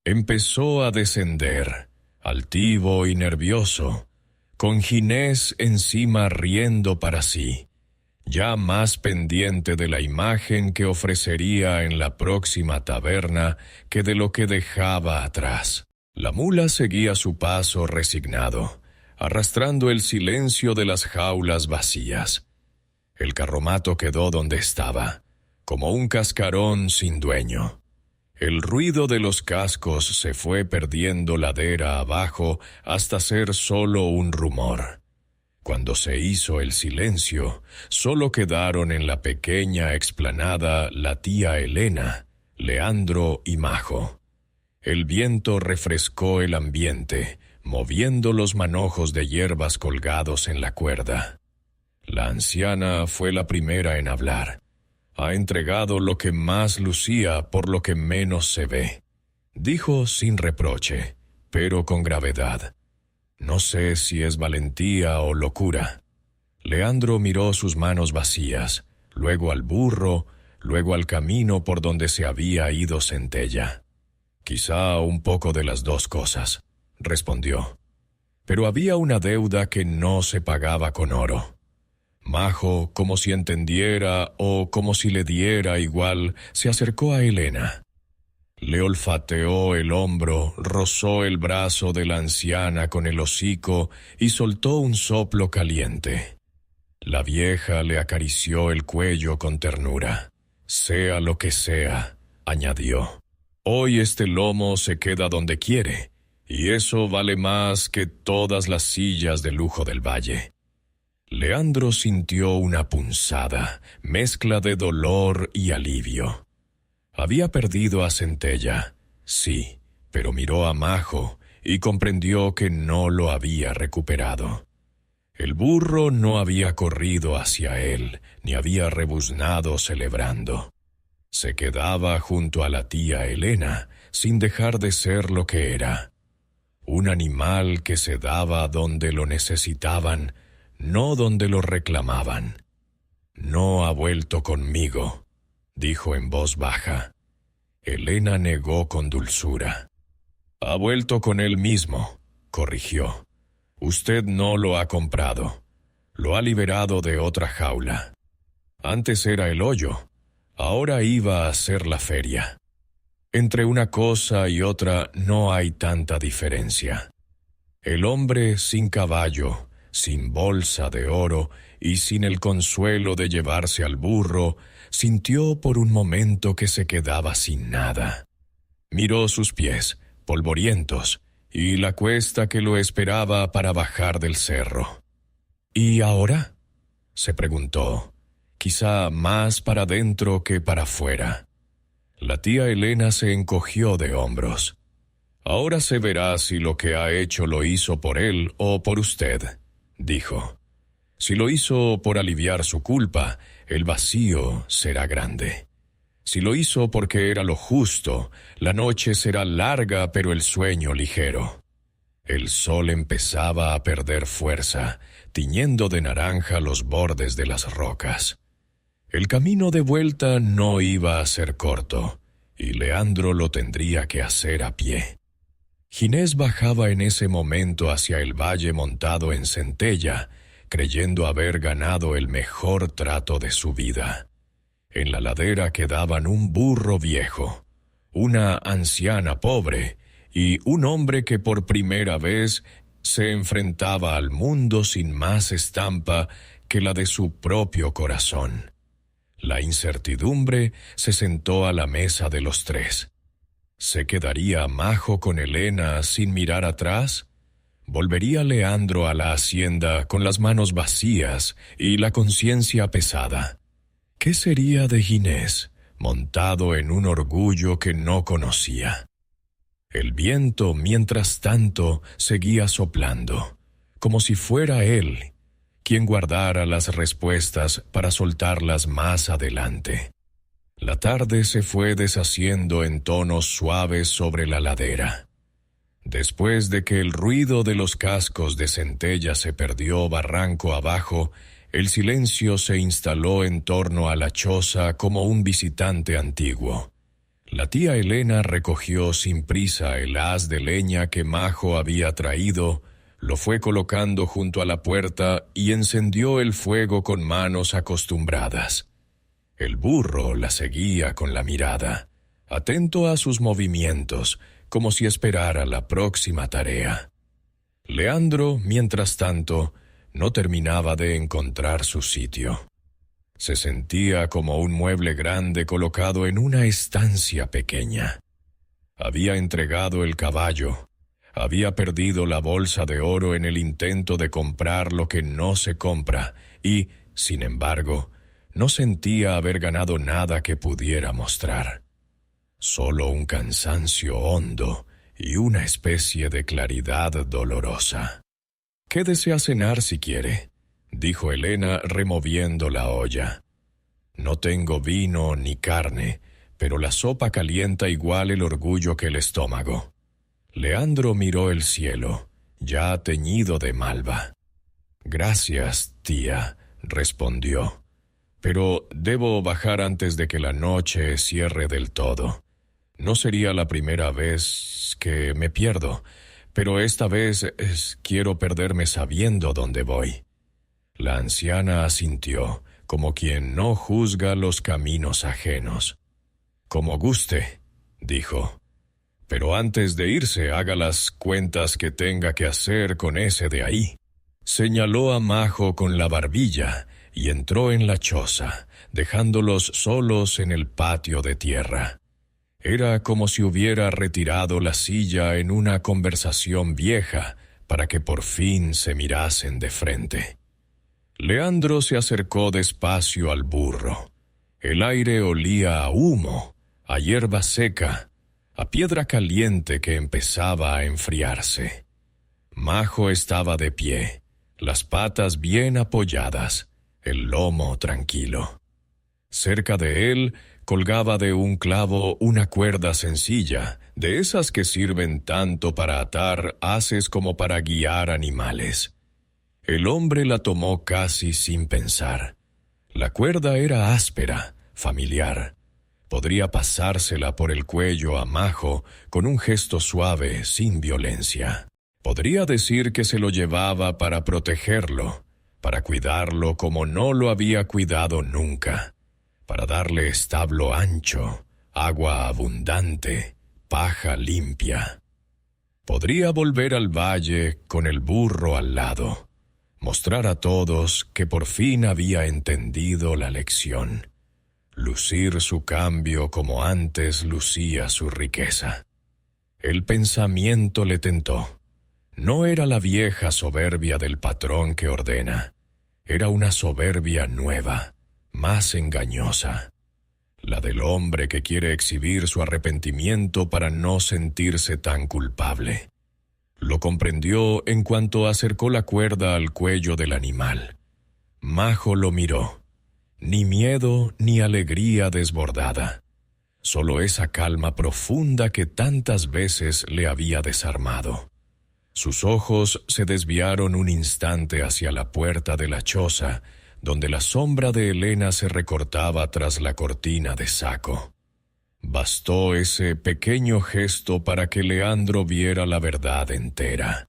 Empezó a descender, altivo y nervioso, con Ginés encima riendo para sí, ya más pendiente de la imagen que ofrecería en la próxima taberna que de lo que dejaba atrás. La mula seguía su paso resignado, arrastrando el silencio de las jaulas vacías. El carromato quedó donde estaba, como un cascarón sin dueño. El ruido de los cascos se fue perdiendo ladera abajo hasta ser solo un rumor. Cuando se hizo el silencio, solo quedaron en la pequeña explanada la tía Helena, Leandro y Majo. El viento refrescó el ambiente, moviendo los manojos de hierbas colgados en la cuerda. La anciana fue la primera en hablar. «Ha entregado lo que más lucía por lo que menos se ve», dijo sin reproche, pero con gravedad. «No sé si es valentía o locura». Leandro miró sus manos vacías, luego al burro, luego al camino por donde se había ido Centella. «Quizá un poco de las dos cosas», respondió. Pero había una deuda que no se pagaba con oro. Majo, como si entendiera o como si le diera igual, se acercó a Helena. Le olfateó el hombro, rozó el brazo de la anciana con el hocico y soltó un soplo caliente. La vieja le acarició el cuello con ternura. «Sea lo que sea», añadió, «hoy este lomo se queda donde quiere, y eso vale más que todas las sillas de lujo del valle». Leandro sintió una punzada, mezcla de dolor y alivio. Había perdido a Centella, sí, pero miró a Majo y comprendió que no lo había recuperado. El burro no había corrido hacia él, ni había rebuznado celebrando. Se quedaba junto a la tía Helena, sin dejar de ser lo que era. Un animal que se daba donde lo necesitaban, no donde lo reclamaban. «No ha vuelto conmigo», dijo en voz baja. Helena negó con dulzura. «Ha vuelto con él mismo», corrigió. «Usted no lo ha comprado. Lo ha liberado de otra jaula. Antes era el hoyo, ahora iba a ser la feria. Entre una cosa y otra no hay tanta diferencia. El hombre sin caballo, sin bolsa de oro y sin el consuelo de llevarse al burro, sintió por un momento que se quedaba sin nada. Miró sus pies, polvorientos, y la cuesta que lo esperaba para bajar del cerro. ¿Y ahora?, se preguntó, quizá más para dentro que para fuera. La tía Elena se encogió de hombros. «Ahora se verá si lo que ha hecho lo hizo por él o por usted», dijo. «Si lo hizo por aliviar su culpa, el vacío será grande. Si lo hizo porque era lo justo, la noche será larga pero el sueño ligero». El sol empezaba a perder fuerza, tiñendo de naranja los bordes de las rocas. El camino de vuelta no iba a ser corto, y Leandro lo tendría que hacer a pie. Ginés bajaba en ese momento hacia el valle montado en centella, creyendo haber ganado el mejor trato de su vida. En la ladera quedaban un burro viejo, una anciana pobre y un hombre que por primera vez se enfrentaba al mundo sin más estampa que la de su propio corazón. La incertidumbre se sentó a la mesa de los tres. ¿Se quedaría Majo con Elena sin mirar atrás? ¿Volvería Leandro a la hacienda con las manos vacías y la conciencia pesada? ¿Qué sería de Ginés, montado en un orgullo que no conocía? El viento, mientras tanto, seguía soplando, como si fuera él quien guardara las respuestas para soltarlas más adelante. La tarde se fue deshaciendo en tonos suaves sobre la ladera. Después de que el ruido de los cascos de centella se perdió barranco abajo, el silencio se instaló en torno a la choza como un visitante antiguo. La tía Elena recogió sin prisa el haz de leña que Majo había traído, lo fue colocando junto a la puerta y encendió el fuego con manos acostumbradas. El burro la seguía con la mirada, atento a sus movimientos, como si esperara la próxima tarea. Leandro, mientras tanto, no terminaba de encontrar su sitio. Se sentía como un mueble grande colocado en una estancia pequeña. Había entregado el caballo, había perdido la bolsa de oro en el intento de comprar lo que no se compra y, sin embargo, no sentía haber ganado nada que pudiera mostrar. Solo un cansancio hondo y una especie de claridad dolorosa. «Quédese a cenar si quiere», dijo Elena removiendo la olla. «No tengo vino ni carne, pero la sopa calienta igual el orgullo que el estómago». Leandro miró el cielo, ya teñido de malva. «Gracias, tía», respondió. «Pero debo bajar antes de que la noche cierre del todo. No sería la primera vez que me pierdo, pero esta vez quiero perderme sabiendo dónde voy». La anciana asintió, como quien no juzga los caminos ajenos. «Como guste», dijo. «Pero antes de irse haga las cuentas que tenga que hacer con ese de ahí». Señaló a Majo con la barbilla y entró en la choza, dejándolos solos en el patio de tierra. Era como si hubiera retirado la silla en una conversación vieja para que por fin se mirasen de frente. Leandro se acercó despacio al burro. El aire olía a humo, a hierba seca, a piedra caliente que empezaba a enfriarse. Majo estaba de pie, las patas bien apoyadas, el lomo tranquilo. Cerca de él colgaba de un clavo una cuerda sencilla, de esas que sirven tanto para atar haces como para guiar animales. El hombre la tomó casi sin pensar. La cuerda era áspera, familiar. Podría pasársela por el cuello a Majo con un gesto suave, sin violencia. Podría decir que se lo llevaba para protegerlo, para cuidarlo como no lo había cuidado nunca, para darle establo ancho, agua abundante, paja limpia. Podría volver al valle con el burro al lado, mostrar a todos que por fin había entendido la lección. lucir su cambio como antes lucía su riqueza. El pensamiento le tentó. No era la vieja soberbia del patrón que ordena, era una soberbia nueva, más engañosa, la del hombre que quiere exhibir su arrepentimiento para no sentirse tan culpable. Lo comprendió en cuanto acercó la cuerda al cuello del animal. Majo lo miró. Ni miedo ni alegría desbordada, solo esa calma profunda que tantas veces le había desarmado. Sus ojos se desviaron un instante hacia la puerta de la choza, donde la sombra de Elena se recortaba tras la cortina de saco. Bastó ese pequeño gesto para que Leandro viera la verdad entera.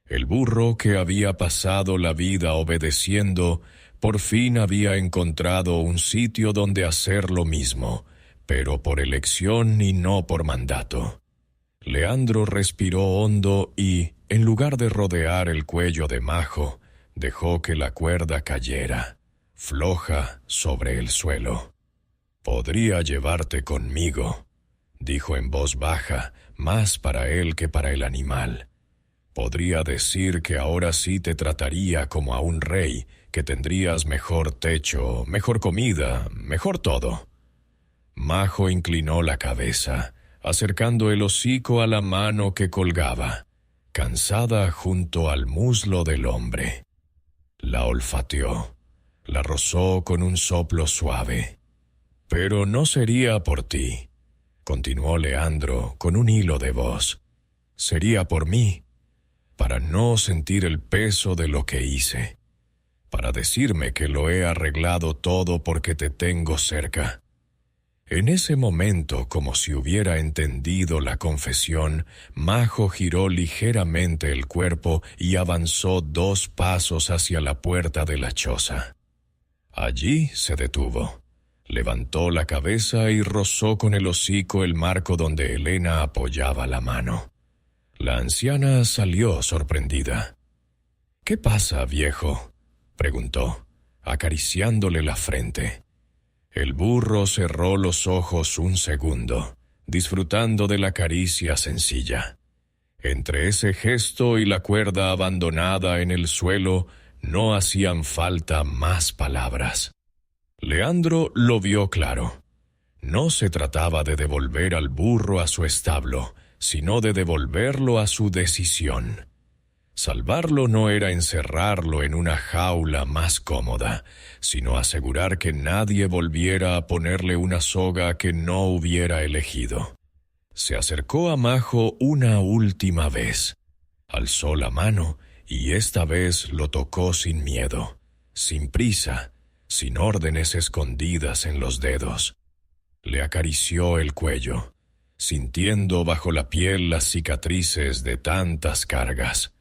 El burro que había pasado la vida obedeciendo, por fin había encontrado un sitio donde hacer lo mismo, pero por elección y no por mandato. Leandro respiró hondo y, en lugar de rodear el cuello de Majo, dejó que la cuerda cayera, floja, sobre el suelo. «Podría llevarte conmigo», dijo en voz baja, más para él que para el animal. «Podría decir que ahora sí te trataría como a un rey, que tendrías mejor techo, mejor comida, mejor todo». Majo inclinó la cabeza, acercando el hocico a la mano que colgaba, cansada junto al muslo del hombre. La olfateó, la rozó con un soplo suave. «Pero no sería por ti», continuó Leandro con un hilo de voz. «Sería por mí, para no sentir el peso de lo que hice, para decirme que lo he arreglado todo porque te tengo cerca». En ese momento, como si hubiera entendido la confesión, Majo giró ligeramente el cuerpo y avanzó 2 pasos hacia la puerta de la choza. Allí se detuvo, levantó la cabeza y rozó con el hocico el marco donde Elena apoyaba la mano. La anciana salió sorprendida. «¿Qué pasa, viejo?», preguntó, acariciándole la frente. El burro cerró los ojos un segundo, disfrutando de la caricia sencilla. Entre ese gesto y la cuerda abandonada en el suelo, no hacían falta más palabras. Leandro lo vio claro. No se trataba de devolver al burro a su establo, sino de devolverlo a su decisión. Salvarlo no era encerrarlo en una jaula más cómoda, sino asegurar que nadie volviera a ponerle una soga que no hubiera elegido. Se acercó a Majo una última vez. Alzó la mano y esta vez lo tocó sin miedo, sin prisa, sin órdenes escondidas en los dedos. Le acarició el cuello, sintiendo bajo la piel las cicatrices de tantas cargas.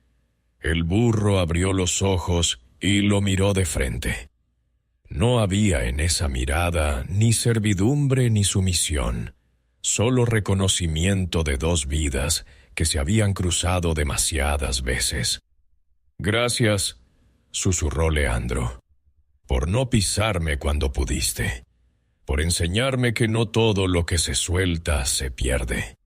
El burro abrió los ojos y lo miró de frente. No había en esa mirada ni servidumbre ni sumisión, solo reconocimiento de 2 vidas que se habían cruzado demasiadas veces. «Gracias», susurró Leandro, «por no pisarme cuando pudiste, por enseñarme que no todo lo que se suelta se pierde».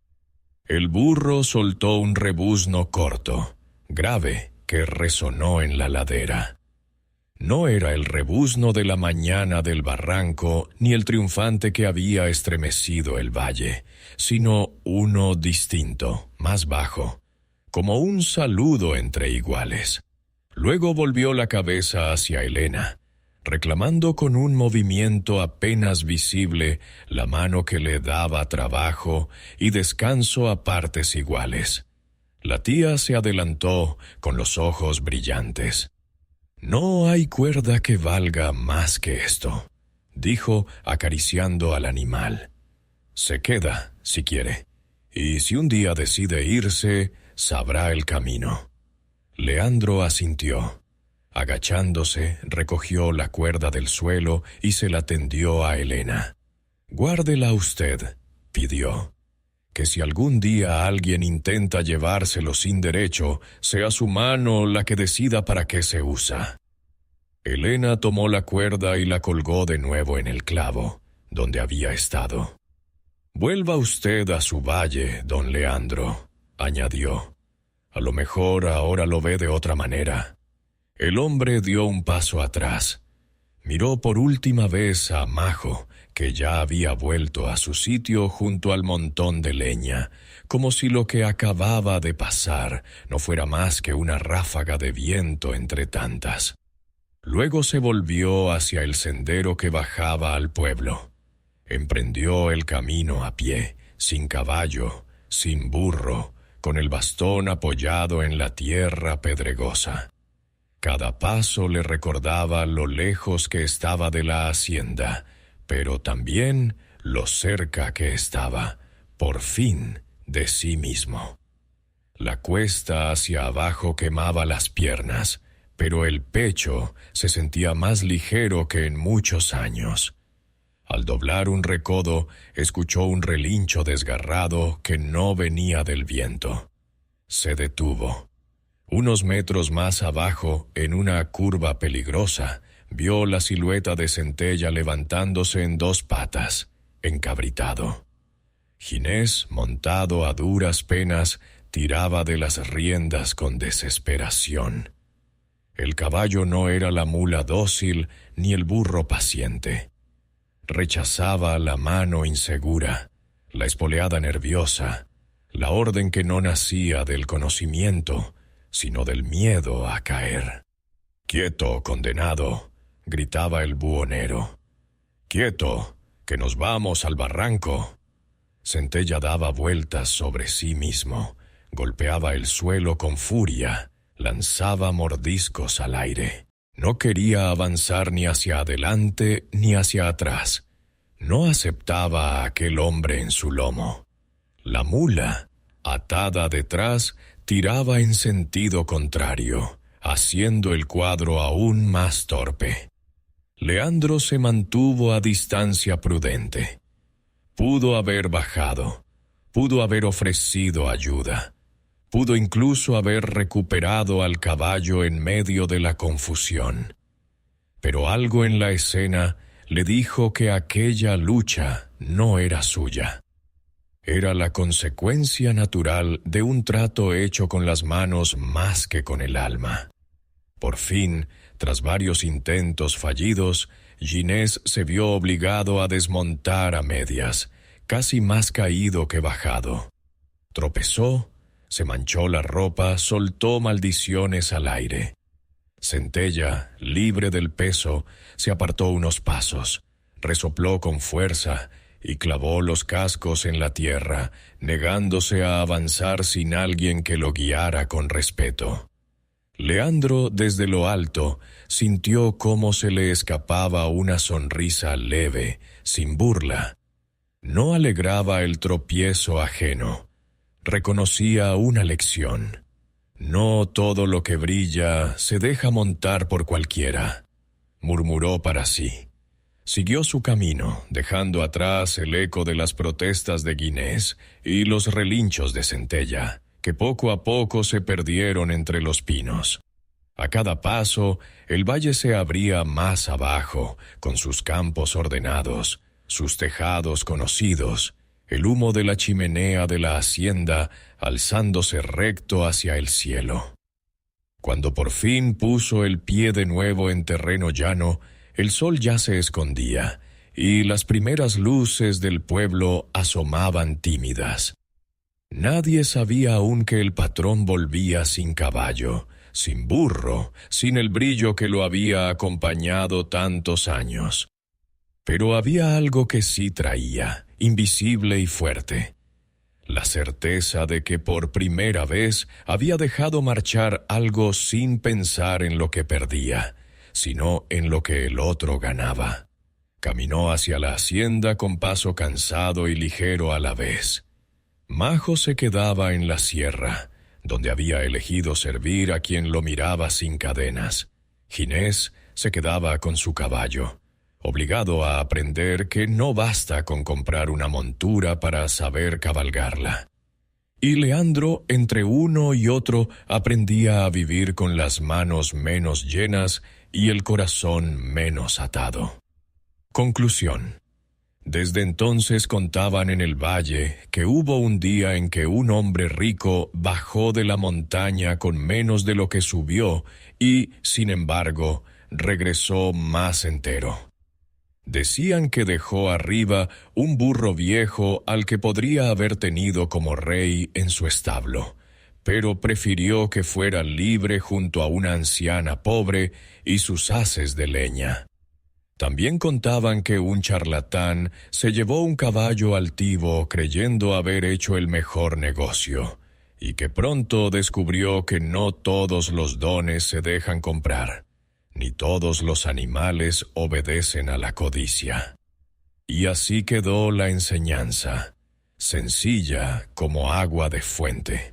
El burro soltó un rebuzno corto, grave, que resonó en la ladera. No era el rebuzno de la mañana del barranco ni el triunfante que había estremecido el valle, sino uno distinto, más bajo, como un saludo entre iguales. Luego volvió la cabeza hacia Elena, reclamando con un movimiento apenas visible la mano que le daba trabajo y descanso a partes iguales. La tía se adelantó con los ojos brillantes. «No hay cuerda que valga más que esto», dijo acariciando al animal. «Se queda, si quiere, y si un día decide irse, sabrá el camino». Leandro asintió. Agachándose, recogió la cuerda del suelo y se la tendió a Elena. «Guárdela usted», pidió. «Que si algún día alguien intenta llevárselo sin derecho, sea su mano la que decida para qué se usa». Elena tomó la cuerda y la colgó de nuevo en el clavo, donde había estado. «Vuelva usted a su valle, don Leandro», añadió. «A lo mejor ahora lo ve de otra manera». El hombre dio un paso atrás. Miró por última vez a Majo, que ya había vuelto a su sitio junto al montón de leña, como si lo que acababa de pasar no fuera más que una ráfaga de viento entre tantas. Luego se volvió hacia el sendero que bajaba al pueblo. Emprendió el camino a pie, sin caballo, sin burro, con el bastón apoyado en la tierra pedregosa. Cada paso le recordaba lo lejos que estaba de la hacienda, pero también lo cerca que estaba, por fin, de sí mismo. La cuesta hacia abajo quemaba las piernas, pero el pecho se sentía más ligero que en muchos años. Al doblar un recodo, escuchó un relincho desgarrado que no venía del viento. Se detuvo. Unos metros más abajo, en una curva peligrosa, vio la silueta de Centella levantándose en dos patas, encabritado. Ginés, montado a duras penas, tiraba de las riendas con desesperación. El caballo no era la mula dócil ni el burro paciente. Rechazaba la mano insegura, la espoleada nerviosa, la orden que no nacía del conocimiento, sino del miedo a caer. «Quieto, condenado», gritaba el buhonero. «Quieto, que nos vamos al barranco». Centella daba vueltas sobre sí mismo, golpeaba el suelo con furia, lanzaba mordiscos al aire. No quería avanzar ni hacia adelante ni hacia atrás. No aceptaba a aquel hombre en su lomo. La mula, atada detrás, tiraba en sentido contrario, haciendo el cuadro aún más torpe. Leandro se mantuvo a distancia prudente. Pudo haber bajado, pudo haber ofrecido ayuda, pudo incluso haber recuperado al caballo en medio de la confusión. Pero algo en la escena le dijo que aquella lucha no era suya. Era la consecuencia natural de un trato hecho con las manos más que con el alma. Por fin, tras varios intentos fallidos, Ginés se vio obligado a desmontar a medias, casi más caído que bajado. Tropezó, se manchó la ropa, soltó maldiciones al aire. Centella, libre del peso, se apartó unos pasos, resopló con fuerza y clavó los cascos en la tierra, negándose a avanzar sin alguien que lo guiara con respeto. Leandro, desde lo alto, sintió cómo se le escapaba una sonrisa leve, sin burla. No alegraba el tropiezo ajeno. Reconocía una lección. No todo lo que brilla se deja montar por cualquiera, murmuró para sí. Siguió su camino, dejando atrás el eco de las protestas de Ginés y los relinchos de Centella, que poco a poco se perdieron entre los pinos. A cada paso, el valle se abría más abajo, con sus campos ordenados, sus tejados conocidos, el humo de la chimenea de la hacienda alzándose recto hacia el cielo. Cuando por fin puso el pie de nuevo en terreno llano, el sol ya se escondía, y las primeras luces del pueblo asomaban tímidas. Nadie sabía aún que el patrón volvía sin caballo, sin burro, sin el brillo que lo había acompañado tantos años. Pero había algo que sí traía, invisible y fuerte. La certeza de que por primera vez había dejado marchar algo sin pensar en lo que perdía, sino en lo que el otro ganaba. Caminó hacia la hacienda con paso cansado y ligero a la vez. Majo se quedaba en la sierra, donde había elegido servir a quien lo miraba sin cadenas. Ginés se quedaba con su caballo, obligado a aprender que no basta con comprar una montura para saber cabalgarla. Y Leandro, entre uno y otro, aprendía a vivir con las manos menos llenas y el corazón menos atado. Conclusión. Desde entonces contaban en el valle que hubo un día en que un hombre rico bajó de la montaña con menos de lo que subió y, sin embargo, regresó más entero. Decían que dejó arriba un burro viejo al que podría haber tenido como rey en su establo, pero prefirió que fuera libre junto a una anciana pobre y sus haces de leña. También contaban que un charlatán se llevó un caballo altivo creyendo haber hecho el mejor negocio, y que pronto descubrió que no todos los dones se dejan comprar, ni todos los animales obedecen a la codicia. Y así quedó la enseñanza, sencilla como agua de fuente.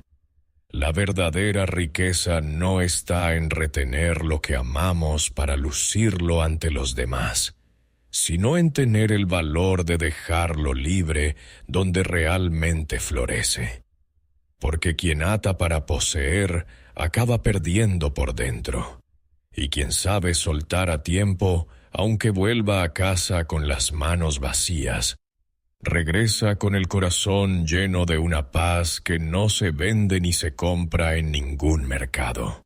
La verdadera riqueza no está en retener lo que amamos para lucirlo ante los demás, sino en tener el valor de dejarlo libre donde realmente florece. Porque quien ata para poseer acaba perdiendo por dentro, y quien sabe soltar a tiempo, aunque vuelva a casa con las manos vacías, regresa con el corazón lleno de una paz que no se vende ni se compra en ningún mercado.